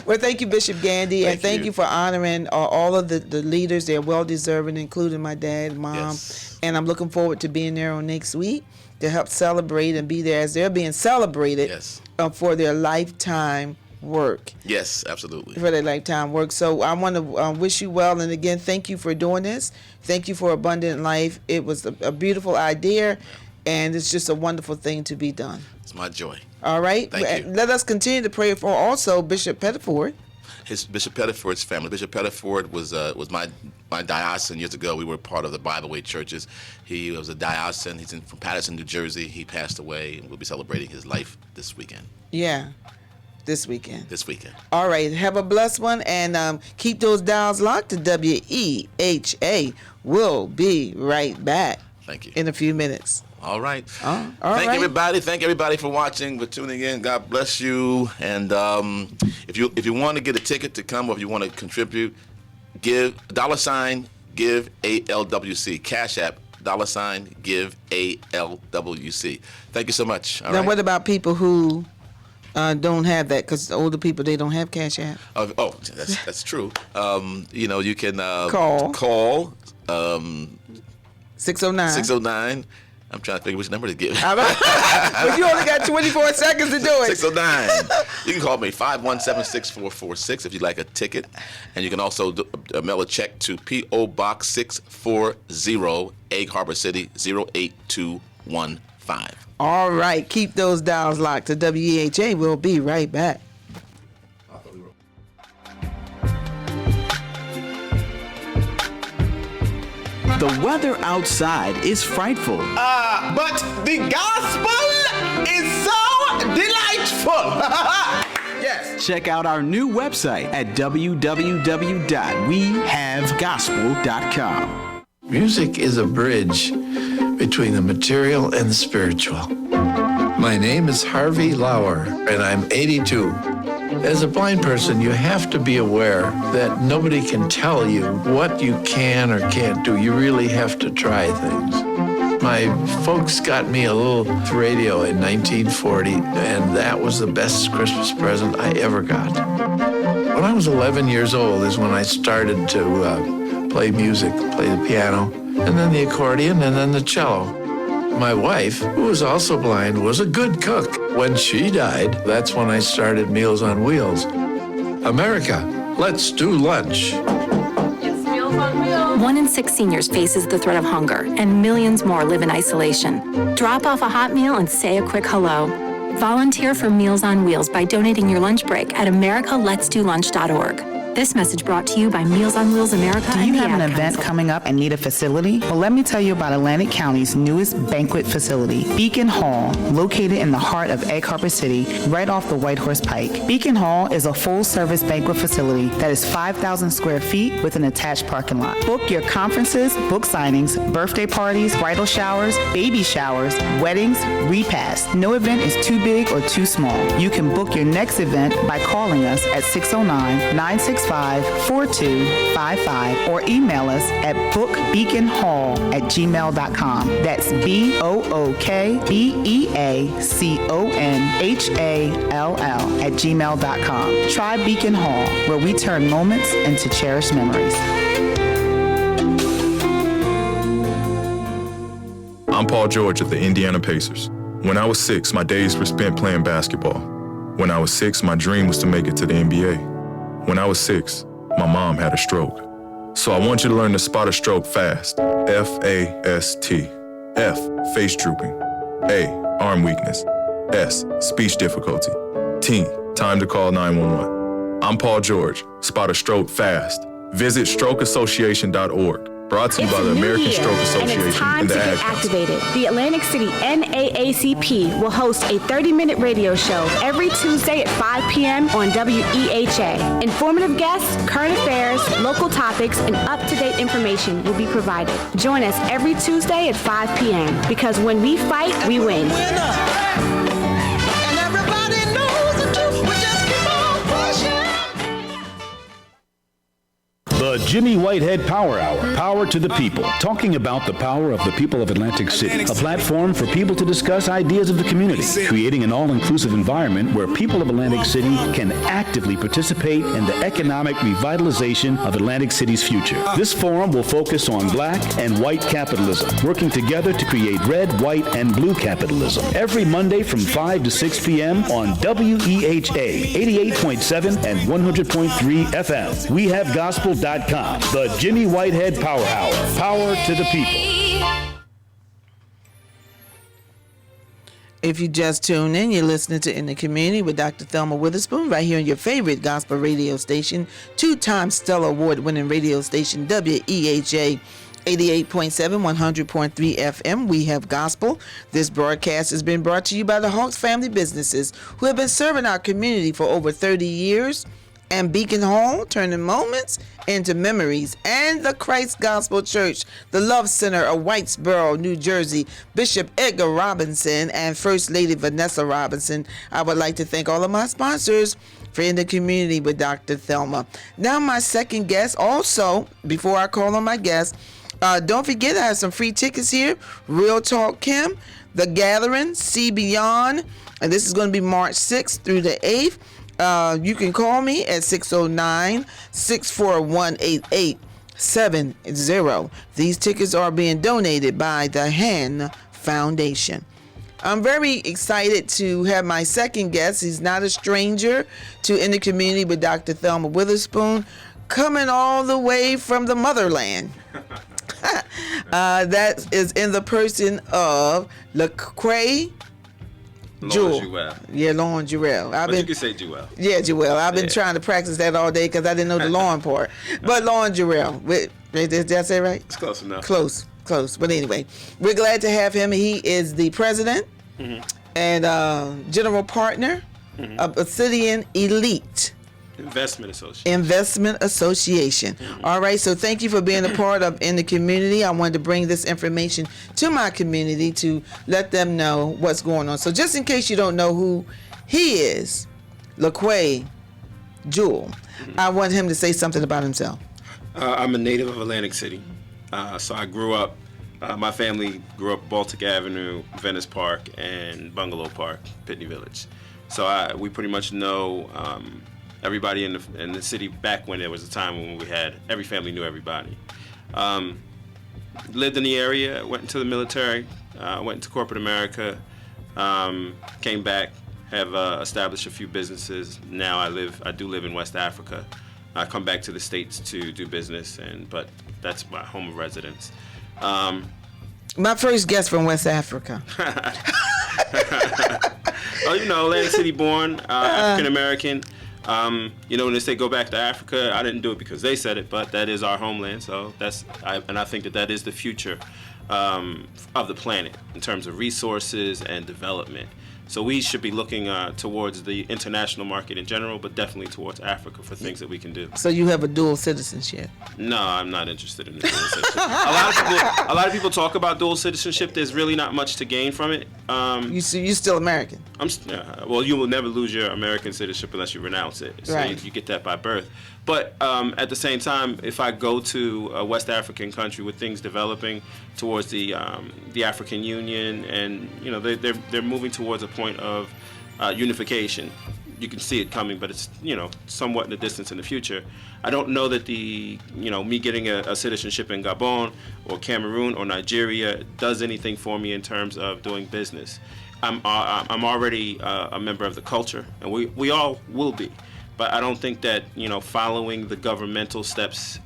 Well, thank you, Bishop Gandy, and thank you for honoring all of the leaders. They're well-deserving, including my dad, mom. Yes. And I'm looking forward to being there on next week to help celebrate and be there as they're being celebrated for their lifetime work. Yes, absolutely. For their lifetime work. So I want to wish you well, and again, thank you for doing this. Thank you for Abundant Life. It was a beautiful idea, and it's just a wonderful thing to be done. It's my joy. All right. Thank you. Let us continue to pray for also Bishop Pettiford. Bishop Pettiford's family. Bishop Pettiford was my diocesan years ago. We were part of the Bible Way churches. He was a diocesan. He's from Patterson, New Jersey. He passed away, and we'll be celebrating his life this weekend. Yeah. This weekend. All right. Have a blessed one, and keep those dials locked to WEHA. We'll be right back. Thank you. In a few minutes. All right. Thank everybody. Thank everybody for watching, for tuning in. God bless you. And if you want to get a ticket to come, or if you want to contribute, give $give ALWC. Cash App $give ALWC. Thank you so much. All now, right? what about people who don't have that? Because older people, they don't have Cash App. That's true. You can call 609. 609. I'm trying to figure which number to give. But you only got 24 seconds to do it. 609. You can call me 517-6446 if you'd like a ticket. And you can also mail a check to P.O. Box 640, Egg Harbor City, 08215. All right. Keep those dials locked to WEHA. We'll be right back. The weather outside is frightful. But the gospel is so delightful. Yes. Check out our new website at www.wehavegospel.com. Music is a bridge between the material and the spiritual. My name is Harvey Lauer, and I'm 82. As a blind person, you have to be aware that nobody can tell you what you can or can't do. You really have to try things. My folks got me a little radio in 1940, and that was the best Christmas present I ever got. When I was 11 years old is when I started to play music, play the piano, and then the accordion, and then the cello. My wife, who was also blind, was a good cook. When she died, that's when I started Meals on Wheels. America, let's do lunch. It's Meals on Wheels. 1 in 6 seniors faces the threat of hunger, and millions more live in isolation. Drop off a hot meal and say a quick hello. Volunteer for Meals on Wheels by donating your lunch break at americaletsdolunch.org. This message brought to you by Meals on Wheels America. Do you have an event coming up and need a facility? Well, let me tell you about Atlantic County's newest banquet facility, Beacon Hall, located in the heart of Egg Harbor City, right off the White Horse Pike. Beacon Hall is a full-service banquet facility that is 5,000 square feet with an attached parking lot. Book your conferences, book signings, birthday parties, bridal showers, baby showers, weddings, repasts. No event is too big or too small. You can book your next event by calling us at 609-965-4255 or email us at bookbeaconhall@gmail.com. That's BOOKBEACONHALL@gmail.com. Try Beacon Hall, where we turn moments into cherished memories. I'm Paul George of the Indiana Pacers. When I was 6, my days were spent playing basketball. When I was 6, my dream was to make it to the NBA. When I was 6, my mom had a stroke. So I want you to learn to spot a stroke fast. F-A-S-T. F, face drooping. A, arm weakness. S, speech difficulty. T, time to call 911. I'm Paul George. Spot a stroke fast. Visit strokeassociation.org. Brought to you by the American Stroke Association and it's time and the to Ad get Council. activated. The Atlantic City NAACP will host a 30-minute radio show every Tuesday at 5 p.m. on WEHA. Informative guests, current affairs, local topics, and up-to-date information will be provided. Join us every Tuesday at 5 p.m. because when we fight, we win. The Jimmy Whitehead Power Hour, power to the people, talking about the power of the people of Atlantic City, a platform for people to discuss ideas of the community, creating an all-inclusive environment where people of Atlantic City can actively participate in the economic revitalization of Atlantic City's future. This forum will focus on black and white capitalism, working together to create red, white, and blue capitalism. Every Monday from 5 to 6 p.m. on WEHA 88.7 and 100.3 FM. WeHaveGospel.com. The Jimmy Whitehead Power Hour. Power to the people. If you just tune in, you're listening to In the Community with Dr. Thelma Witherspoon right here on your favorite gospel radio station, 2-time Stellar Award-winning radio station, WEHA 88.7, 100.3 FM. We have gospel. This broadcast has been brought to you by the Hawks family businesses who have been serving our community for over 30 years. And Beacon Hall, turning moments into memories, and the Christ Gospel Church, the Love Center of Whitesboro, New Jersey, Bishop Edgar Robinson and First Lady Vanessa Robinson. I would like to thank all of my sponsors for In the Community with Dr. Thelma. Now my second guest, also, before I call on my guest, don't forget I have some free tickets here. Real Talk Kim, The Gathering, See Beyond, and this is going to be March 6th through the 8th. You can call me at 609-641-8870. These tickets are being donated by the Han Foundation. I'm very excited to have my second guest. He's not a stranger to In the Community with Dr. Thelma Witherspoon, coming all the way from the motherland. That is in the person of LaQuay Jewel. Yeah, Lauren Jewel. You can say Jewel. Yeah, Jewel. I've been trying to practice that all day because I didn't know the Lauren part. But Lauren Jewel. Did I say right? It's close enough. Close. But anyway, we're glad to have him. He is the president and general partner of Obsidian Elite Investment Association. All right, so thank you for being a part of In the Community. I wanted to bring this information to my community to let them know what's going on. So just in case you don't know who he is, LaQuay Jewel. I want him to say something about himself. I'm a native of Atlantic City. So I grew up, my family grew up Baltic Avenue, Venice Park, and Bungalow Park, Pitney Village. So we pretty much know everybody in the city back when there was a time when every family knew everybody. Lived in the area, went into the military, went into corporate America, came back, have established a few businesses. Now I do live in West Africa. I come back to the States to do business, but that's my home of residence. My first guest from West Africa. Oh, Atlantic City born, African American. When they say go back to Africa, I didn't do it because they said it, but that is our homeland. So I think that is the future of the planet in terms of resources and development. So we should be looking towards the international market in general, but definitely towards Africa for things that we can do. So you have a dual citizenship? No, I'm not interested in the dual citizenship. A lot of people talk about dual citizenship. There's really not much to gain from it. You're still American? Well, you will never lose your American citizenship unless you renounce it. So right. you get that by birth. But at the same time, if I go to a West African country with things developing towards the African Union, and they're moving towards a point of unification. You can see it coming, but it's somewhat in the distance in the future. I don't know that me getting a citizenship in Gabon or Cameroon or Nigeria does anything for me in terms of doing business. I'm already a member of the culture, and we all will be. But I don't think that, following the governmental steps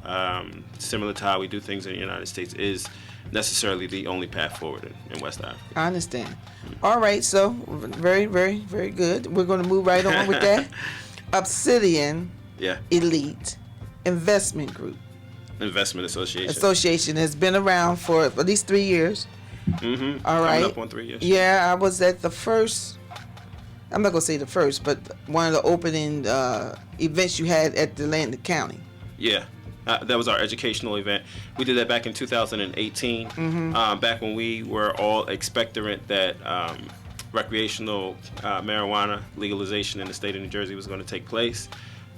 similar to how we do things in the United States is necessarily the only path forward in West Africa. I understand. All right, so very, very, very good. We're going to move right on with that. Obsidian Elite Investment Group. Investment Association. Association has been around for at least 3 years. Mm-hmm. All right. Coming up on 3 years. Yeah, I was at the first, I'm not going to say the first, but one of the opening events you had at the Atlantic County. Yeah. That was our educational event. We did that back in 2018, back when we were all expectorant that recreational marijuana legalization in the state of New Jersey was going to take place,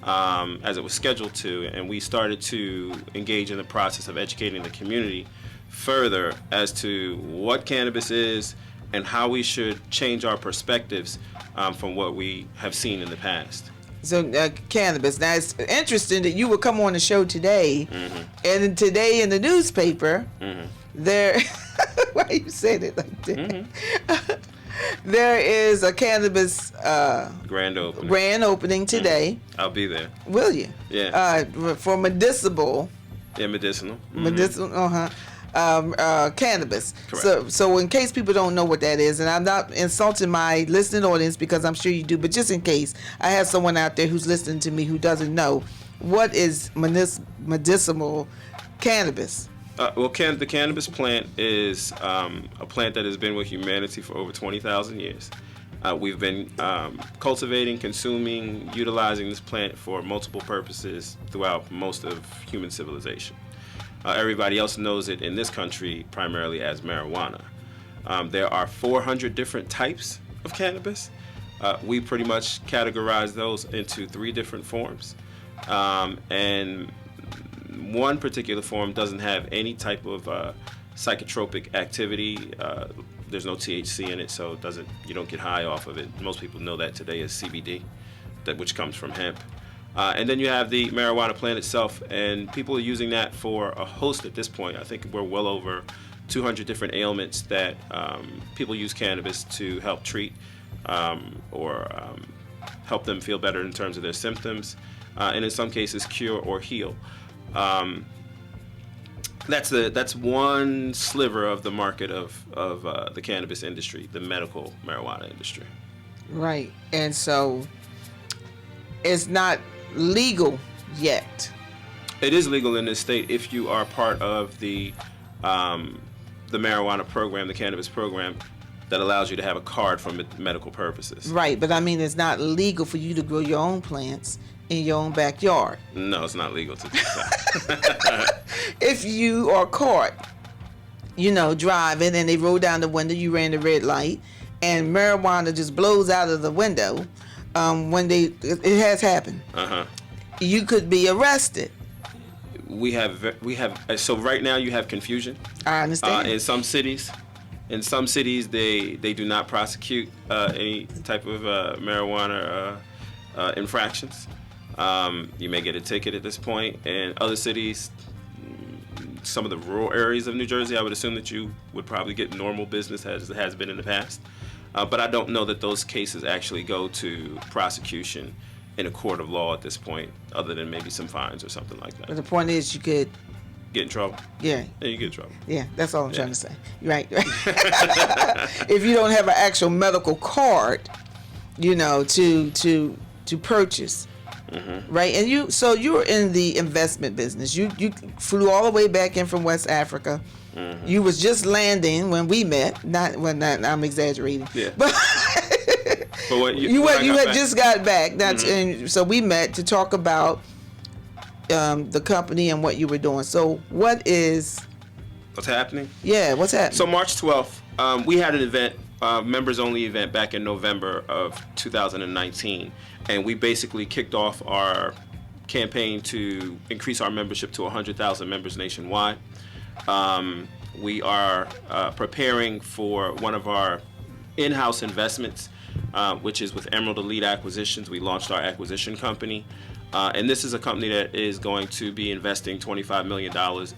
as it was scheduled to, and we started to engage in the process of educating the community further as to what cannabis is and how we should change our perspectives from what we have seen in the past. So cannabis. Now it's interesting that you would come on the show today, and today in the newspaper, there. Why you said it like that? There is a cannabis grand opening today. I'll be there. Will you? Yeah. For medicinal. Yeah, medicinal. Medicinal. Cannabis. Correct. So in case people don't know what that is, and I'm not insulting my listening audience because I'm sure you do, but just in case, I have someone out there who's listening to me who doesn't know, what is medicinal cannabis? The cannabis plant is a plant that has been with humanity for over 20,000 years. We've been cultivating, consuming, utilizing this plant for multiple purposes throughout most of human civilization. Everybody else knows it in this country primarily as marijuana. There are 400 different types of cannabis. We pretty much categorize those into 3 different forms. And one particular form doesn't have any type of psychotropic activity. There's no THC in it, so you don't get high off of it. Most people know that today as CBD, which comes from hemp. And then you have the marijuana plant itself, and people are using that for a host at this point. I think we're well over 200 different ailments that people use cannabis to help treat or help them feel better in terms of their symptoms, and in some cases cure or heal. That's one sliver of the market of the cannabis industry, the medical marijuana industry. Right, and so it's not legal yet. It is legal in this state if you are part of the marijuana program, the cannabis program, that allows you to have a card for medical purposes. Right, but I mean it's not legal for you to grow your own plants in your own backyard. No, it's not legal to do that. If you are caught, driving and they roll down the window, you ran the red light, and marijuana just blows out of the window, when it has happened. You could be arrested. We have so right now you have confusion. I understand. In some cities, they do not prosecute any type of marijuana infractions. You may get a ticket at this point. In other cities, some of the rural areas of New Jersey, I would assume that you would probably get normal business as it has been in the past. But I don't know that those cases actually go to prosecution in a court of law at this point, other than maybe some fines or something like that. But the point is, you could get in trouble. Yeah. Yeah, you get in trouble. Yeah, that's all I'm trying to say. Right. If you don't have an actual medical card, to purchase. Right, and you were in the investment business. You flew all the way back in from West Africa. You was just landing when we met. I'm exaggerating. Yeah. But when you I got had back. just got back. And so we met to talk about the company and what you were doing. So what's happening? Yeah, what's happening? So March 12th, we had an event, members only event back in November of 2019. And we basically kicked off our campaign to increase our membership to 100,000 members nationwide. We are preparing for one of our in-house investments, which is with Emerald Elite Acquisitions. We launched our acquisition company. And this is a company that is going to be investing $25 million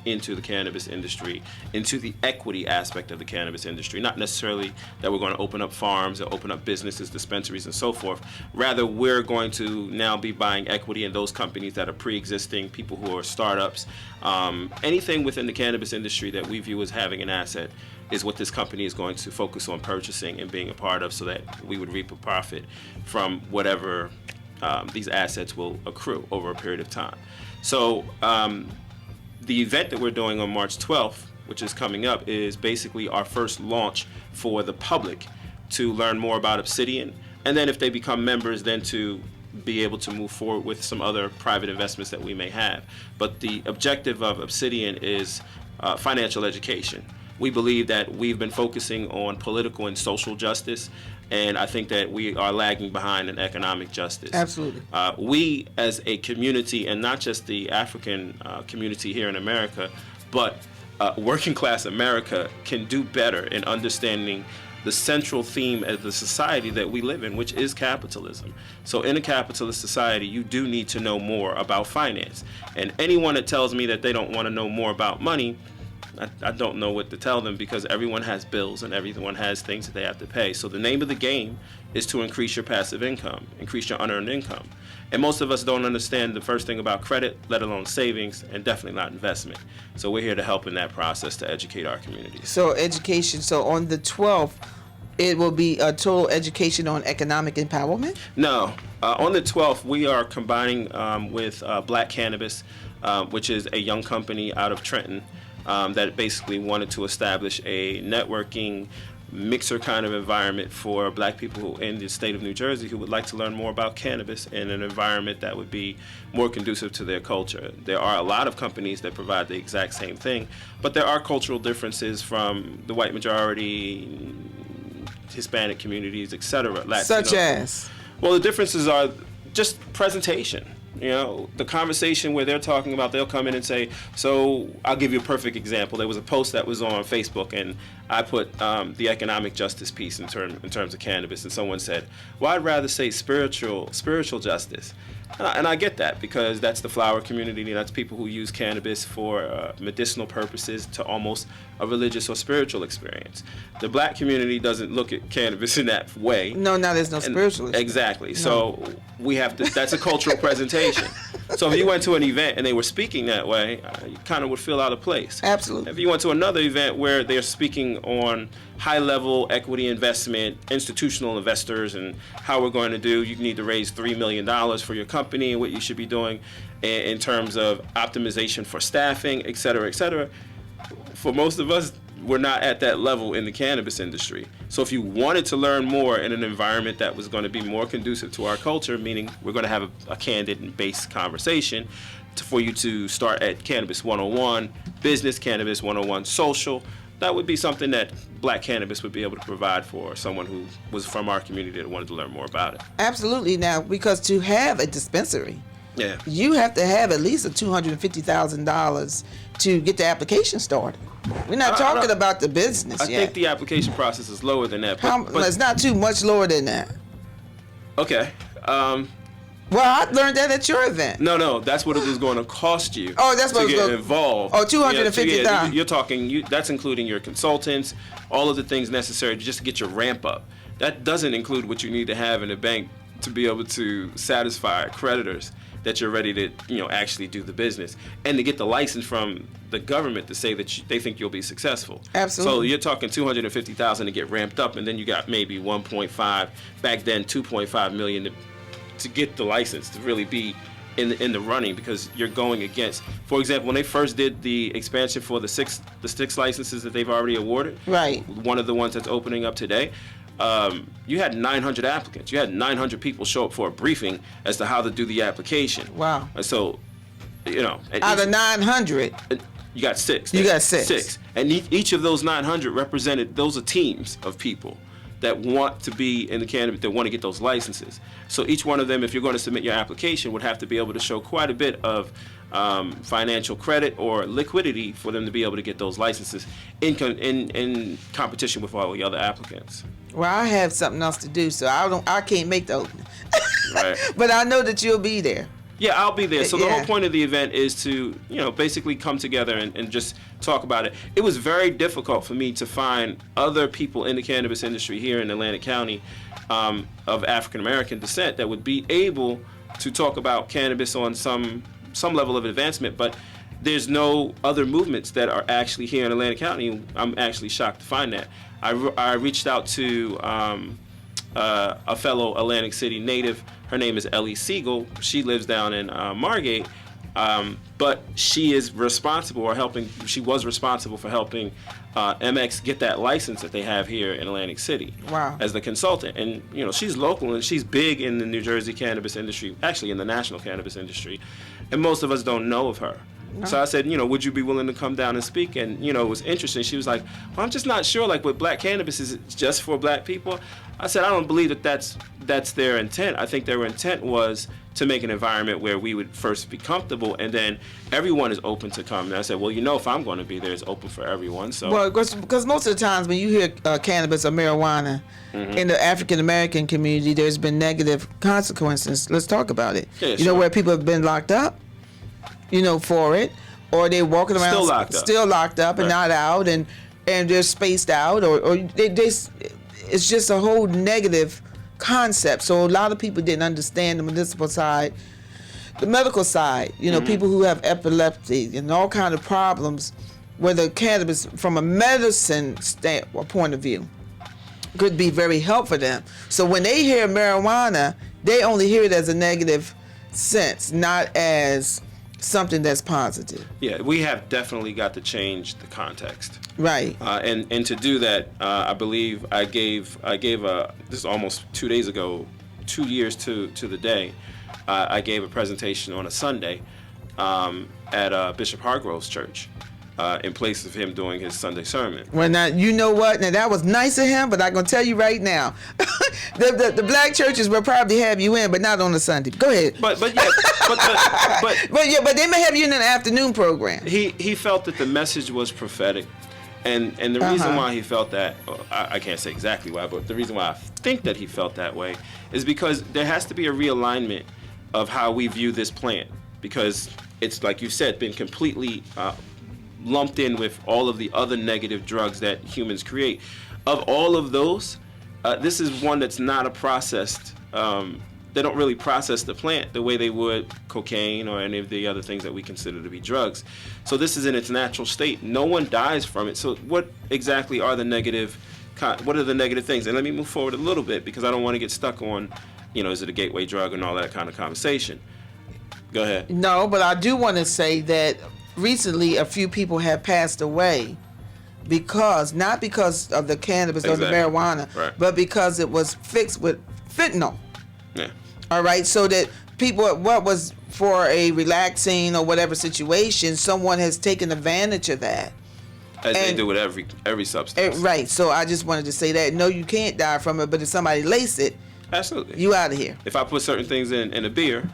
into the cannabis industry, into the equity aspect of the cannabis industry. Not necessarily that we're going to open up farms or open up businesses, dispensaries, and so forth. Rather, we're going to now be buying equity in those companies that are pre-existing, people who are startups. Anything within the cannabis industry that we view as having an asset is what this company is going to focus on purchasing and being a part of, so that we would reap a profit from whatever these assets will accrue over a period of time. So the event that we're doing on March 12th, which is coming up, is basically our first launch for the public to learn more about Obsidian, and then if they become members, then to be able to move forward with some other private investments that we may have. But the objective of Obsidian is financial education. We believe that we've been focusing on political and social justice, and I think that we are lagging behind in economic justice. Absolutely. We as a community, and not just the African community here in America, but working class America, can do better in understanding the central theme of the society that we live in, which is capitalism. So in a capitalist society, you do need to know more about finance. And anyone that tells me that they don't want to know more about money, I don't know what to tell them, because everyone has bills and everyone has things that they have to pay. So the name of the game is to increase your passive income, increase your unearned income. And most of us don't understand the first thing about credit, let alone savings, and definitely not investment. So we're here to help in that process to educate our communities. So education. So on the 12th, it will be a total education on economic empowerment? No. On the 12th, we are combining with Black Cannabis, which is a young company out of Trenton, that basically wanted to establish a networking mixer kind of environment for Black people in the state of New Jersey who would like to learn more about cannabis in an environment that would be more conducive to their culture. There are a lot of companies that provide the exact same thing, but there are cultural differences from the white majority, Hispanic communities, etc. Such as? Well, the differences are just presentation. You know, the conversation where they're talking about, they'll come in and say, so I'll give you a perfect example. There was a post that was on Facebook, and I put the economic justice piece in terms of cannabis, and someone said, well, I'd rather say spiritual justice. And I get that, because that's the flower community, that's people who use cannabis for medicinal purposes to almost a religious or spiritual experience. The Black community doesn't look at cannabis in that way. No, there's no spiritual experience. Exactly. No. So we have to, that's a cultural presentation. So if you went to an event and they were speaking that way, you kind of would feel out of place. Absolutely. If you went to another event where they're speaking on high-level equity investment, institutional investors, and how we're going to do, you need to raise $3 million for your company and what you should be doing in terms of optimization for staffing, et cetera, for most of us, we're not at that level in the cannabis industry. So if you wanted to learn more in an environment that was going to be more conducive to our culture, meaning we're going to have a candid and based conversation, for you to start at Cannabis 101, Business, Cannabis 101, Social, that would be something that Black Cannabis would be able to provide for someone who was from our community that wanted to learn more about it. Absolutely. Now, because to have a dispensary, Yeah. you have to have at least a $250,000 to get the application started. We're not talking about the business I yet. think the application process is lower than that. But It's not too much lower than that. Okay. Well, I learned that at your event. No, that's what it was going to cost you. Oh, that's what to it was get gonna- involved. Oh, $250,000. You're talking. That's including your consultants, all of the things necessary just to get your ramp up. That doesn't include what you need to have in a bank to be able to satisfy creditors that you're ready to, actually do the business, and to get the license from the government to say that they think you'll be successful. Absolutely. So you're talking $250,000 to get ramped up, and then you got maybe 1.5 back then, 2.5 million to get the license to really be in the running, because you're going against, for example, when they first did the expansion for the six licenses that they've already awarded. Right. One of the ones that's opening up today. You had 900 applicants. You had 900 people show up for a briefing as to how to do the application. Wow. And so, Out of 900, you got six. You got six. Six. And each of those 900 represented, those are teams of people that want to be in the cannabis, that want to get those licenses. So each one of them, if you're going to submit your application, would have to be able to show quite a bit of financial credit or liquidity for them to be able to get those licenses in competition with all the other applicants. well, I have something else to do, so I can't make the opening. Right. But I know that you'll be there. Yeah, I'll be there. So the Yeah. whole point of the event is to, basically come together and just talk about it. It was very difficult for me to find other people in the cannabis industry here in Atlantic County of African American descent that would be able to talk about cannabis on some level of advancement, but there's no other movements that are actually here in Atlantic County. I'm actually shocked to find that. I reached out to a fellow Atlantic City native. Her name is Ellie Siegel. She lives down in Margate, but she is responsible she was responsible for helping MX get that license that they have here in Atlantic City. Wow. As the consultant. And, she's local and she's big in the New Jersey cannabis industry, actually in the national cannabis industry. And most of us don't know of her. No. So I said, would you be willing to come down and speak? And, it was interesting. She was like, well, I'm just not sure, with black cannabis, is it just for black people? I said, I don't believe that's their intent. I think their intent was to make an environment where we would first be comfortable, and then everyone is open to come. And I said, well, if I'm going to be there, it's open for everyone. So. Well, because most of the times when you hear cannabis or marijuana in the African American community, there's been negative consequences. Let's talk about it. Yeah, you know, where people have been locked up, for it, or they're walking around still locked up and not out, and they're spaced out, or it's just a whole negative concept. So a lot of people didn't understand the medicinal side, the medical side. People who have epilepsy and all kind of problems, where the cannabis, from a medicine point of view, could be very helpful for them. So when they hear marijuana, they only hear it as a negative sense, not as something that's positive. Yeah, we have definitely got to change the context. Right. And to do that, I believe I gave this is almost 2 days ago, 2 years to the day. I gave a presentation on a Sunday at Bishop Hargrove's church in place of him doing his Sunday sermon. Well, now, you know what? Now, that was nice of him, but I'm going to tell you right now, the black churches will probably have you in, but not on a Sunday. Go ahead. But they may have you in an afternoon program. He felt that the message was prophetic. And the reason why he felt that, I can't say exactly why, but the reason why I think that he felt that way is because there has to be a realignment of how we view this plant, because it's, like you said, been completely lumped in with all of the other negative drugs that humans create. Of all of those, this is one that's not a processed, they don't really process the plant the way they would cocaine or any of the other things that we consider to be drugs. So this is in its natural state. No one dies from it. So what exactly are the negative things? And let me move forward a little bit, because I don't want to get stuck on, is it a gateway drug and all that kind of conversation. Go ahead. No, but I do want to say that recently a few people have passed away not because of the cannabis or the marijuana, but because it was fixed with fentanyl. Yeah. All right, so that people, what was for a relaxing or whatever situation, someone has taken advantage of that As they do with every substance. Right. So I just wanted to say that. No, you can't die from it, but if somebody lace it, absolutely, you out of here. If I put certain things in a beer,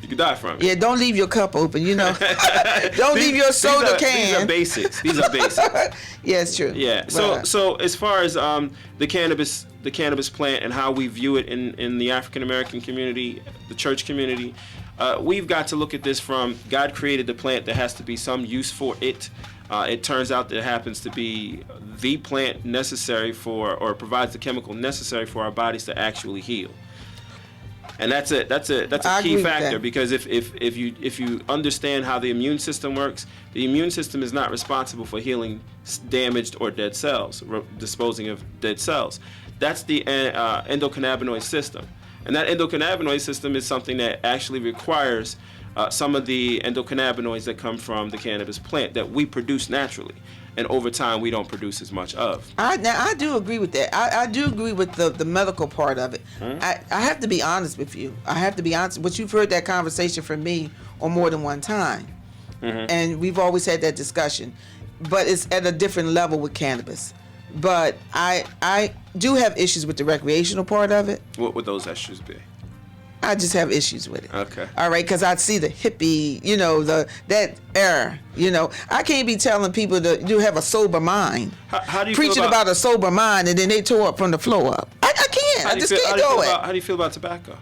you could die from it. Yeah, don't leave your cup open, Don't leave your soda can. These are basics. These are basics. Yeah, it's true. Yeah. So as far as the cannabis plant and how we view it in the African American community, the church community, we've got to look at this from God created the plant. There has to be some use for it. It turns out that it happens to be the plant necessary for, or provides the chemical necessary for our bodies to actually heal. And that's a key factor, because if you understand how the immune system works, the immune system is not responsible for healing damaged or dead cells, disposing of dead cells. That's the endocannabinoid system. And that endocannabinoid system is something that actually requires some of the endocannabinoids that come from the cannabis plant that we produce naturally. And over time, we don't produce as much of. Now, I do agree with that. I do agree with the medical part of it. I have to be honest with you. I have to be honest. But you've heard that conversation from me on more than one time. And we've always had that discussion. But it's at a different level with cannabis. But I do have issues with the recreational part of it. What would those issues be? I just have issues with it. Okay. All right, because I see the hippie, that error. I can't be telling people to have a sober mind. How do you preaching feel about a sober mind, and then they tore up from the floor up. I can't. I just can't do it. How do you feel about tobacco?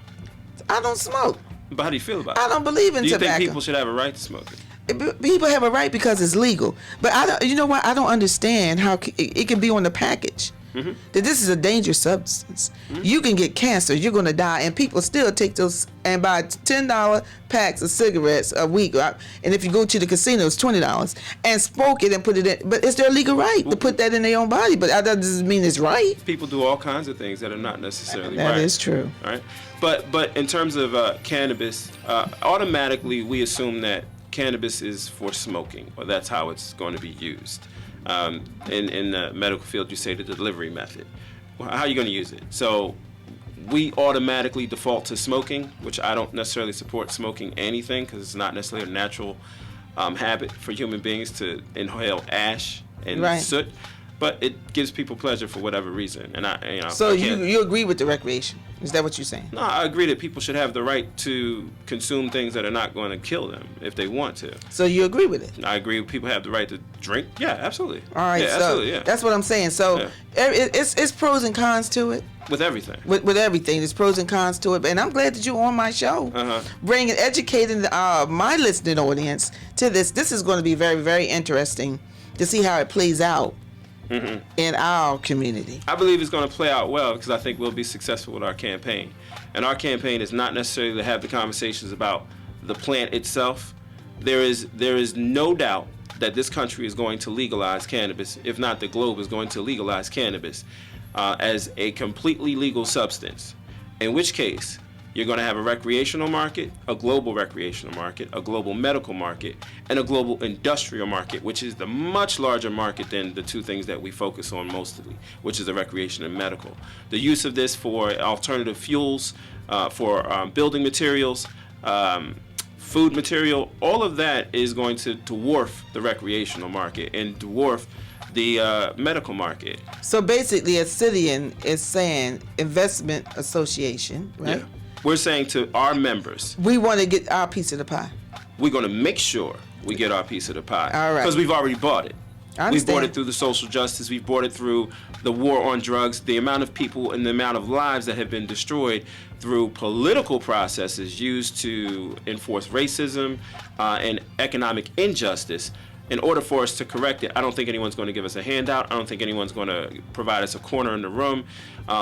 I don't smoke. But how do you feel about it? I don't believe in tobacco. Do you think people should have a right to smoke it? People have a right because it's legal. But I don't. You know what? I don't understand how it can be on the package. That this is a dangerous substance. You can get cancer, you're going to die, and people still take those and buy $10 packs of cigarettes a week. And if you go to the casino, it's $20 and smoke it and put it in. But it's their legal right to put that in their own body. But that doesn't mean it's right. People do all kinds of things that are not necessarily right. That is true. All right, but in terms of cannabis, automatically we assume that cannabis is for smoking, or that's how it's going to be used. In the medical field, you say the delivery method. Well, how are you going to use it? So we automatically default to smoking, which I don't necessarily support smoking anything, because it's not necessarily a natural habit for human beings to inhale ash and soot. But it gives people pleasure for whatever reason, and So you agree with the recreation? Is that what you're saying? No, I agree that people should have the right to consume things that are not going to kill them if they want to. So you agree with it? I agree. People have the right to drink. Yeah, absolutely. All right, yeah, so absolutely, yeah. That's what I'm saying. So it's pros and cons to it. With everything. With everything, there's pros and cons to it, and I'm glad that you're on my show, bringing, educating my listening audience to this. This is going to be very, very interesting to see how it plays out. In our community. I believe it's going to play out well, because I think we'll be successful with our campaign. And our campaign is not necessarily to have the conversations about the plant itself. There is no doubt that this country is going to legalize cannabis, if not the globe is going to legalize cannabis as a completely legal substance, in which case you're going to have a recreational market, a global recreational market, a global medical market, and a global industrial market, which is the much larger market than the two things that we focus on mostly, which is the recreation and medical. The use of this for alternative fuels, for building materials, food material, all of that is going to dwarf the recreational market and dwarf the medical market. So basically, a Citian is saying investment association, right? Yeah. We're saying to our members, we want to get our piece of the pie. We're going to make sure we get our piece of the pie. All right. Because we've already bought it. I We've understand. bought it through the social justice. We've bought it through the war on drugs, the amount of people and the amount of lives that have been destroyed through political processes used to enforce racism and economic injustice. In order for us to correct it, I don't think anyone's going to give us a handout. I don't think anyone's going to provide us a corner in the room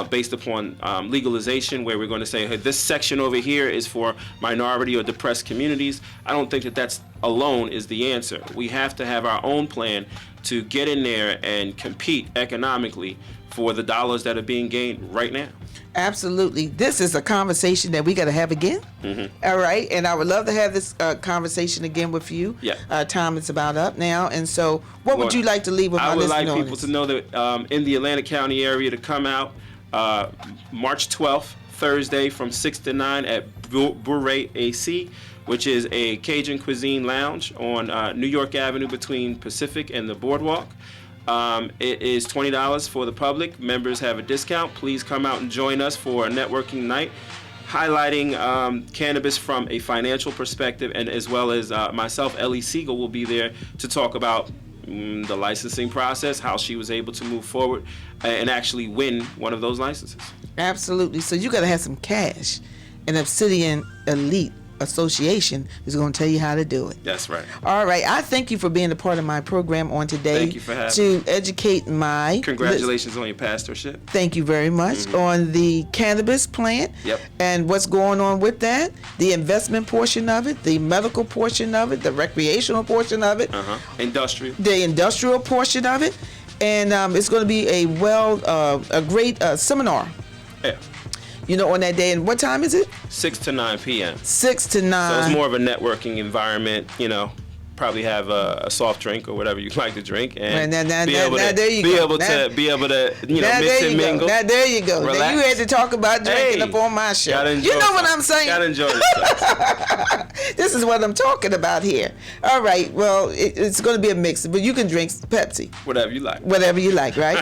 based upon legalization, where we're going to say, hey, this section over here is for minority or depressed communities. I don't think that that's alone is the answer. We have to have our own plan to get in there and compete economically for the dollars that are being gained right now. Absolutely. This is a conversation that we got to have again. All right. And I would love to have this conversation again with you. Yeah. Time is about up now. And so what would you like to leave with my listeners? I would like people to know that in the Atlantic County area to come out March 12th, Thursday from 6 to 9 at Bourret AC, which is a Cajun cuisine lounge on New York Avenue between Pacific and the Boardwalk. It is $20 for the public. Members have a discount. Please come out and join us for a networking night highlighting cannabis from a financial perspective, and as well as myself, Ellie Siegel, will be there to talk about the licensing process, how she was able to move forward and actually win one of those licenses. Absolutely. So you got to have some cash. And Obsidian Elite Association is going to tell you how to do it. That's right. All right. I thank you for being a part of my program on today. Thank you for having me. To educate my... Congratulations on your pastorship. Thank you very much. On the cannabis plant. Yep. And what's going on with that, the investment portion of it, the medical portion of it, the recreational portion of it. Industrial. The industrial portion of it. And it's going to be a great seminar. Yeah. You know, on that day. And what time is it? 6 to 9 p.m. 6 to 9. So it's more of a networking environment, you know. Probably have a soft drink or whatever you like to drink, and be able to mix and mingle. Now there you go. Relax. Now you had to talk about drinking up on my show. You know what I'm saying? Gotta enjoy yourself. This is what I'm talking about here. All right. Well, it's going to be a mix, but you can drink Pepsi. Whatever you like. Whatever you like, right?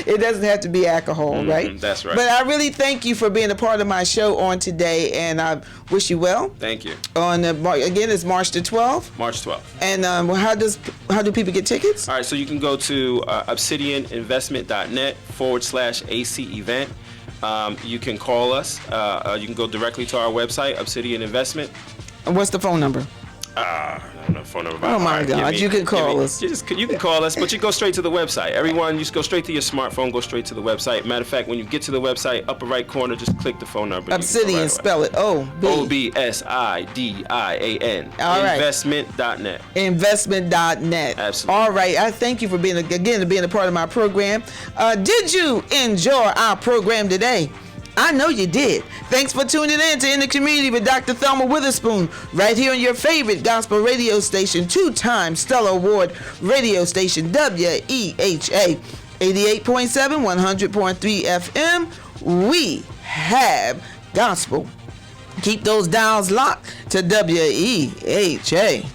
It doesn't have to be alcohol, right? That's right. But I really thank you for being a part of my show on today, and I wish you well. Thank you. Again, it's March the 12th. March 12th. And how do people get tickets? All right, so you can go to obsidianinvestment.net/AC event. You can call us. You can go directly to our website, Obsidian Investment. And what's the phone number? I don't know phone number. Oh my God! You can call us. You can call us, but you go straight to the website. Everyone, you just go straight to your smartphone. Go straight to the website. Matter of fact, when you get to the website, upper right corner, just click the phone number. Obsidian, spell it OBSIDIAN. All right. Investment.net. Investment.net. Absolutely. All right. I thank you for being a part of my program. Did you enjoy our program today? I know you did. Thanks for tuning in to In the Community with Dr. Thelma Witherspoon, right here on your favorite gospel radio station, 2-time Stellar Award radio station, WEHA, 88.7, 100.3 FM. We have gospel. Keep those dials locked to WEHA.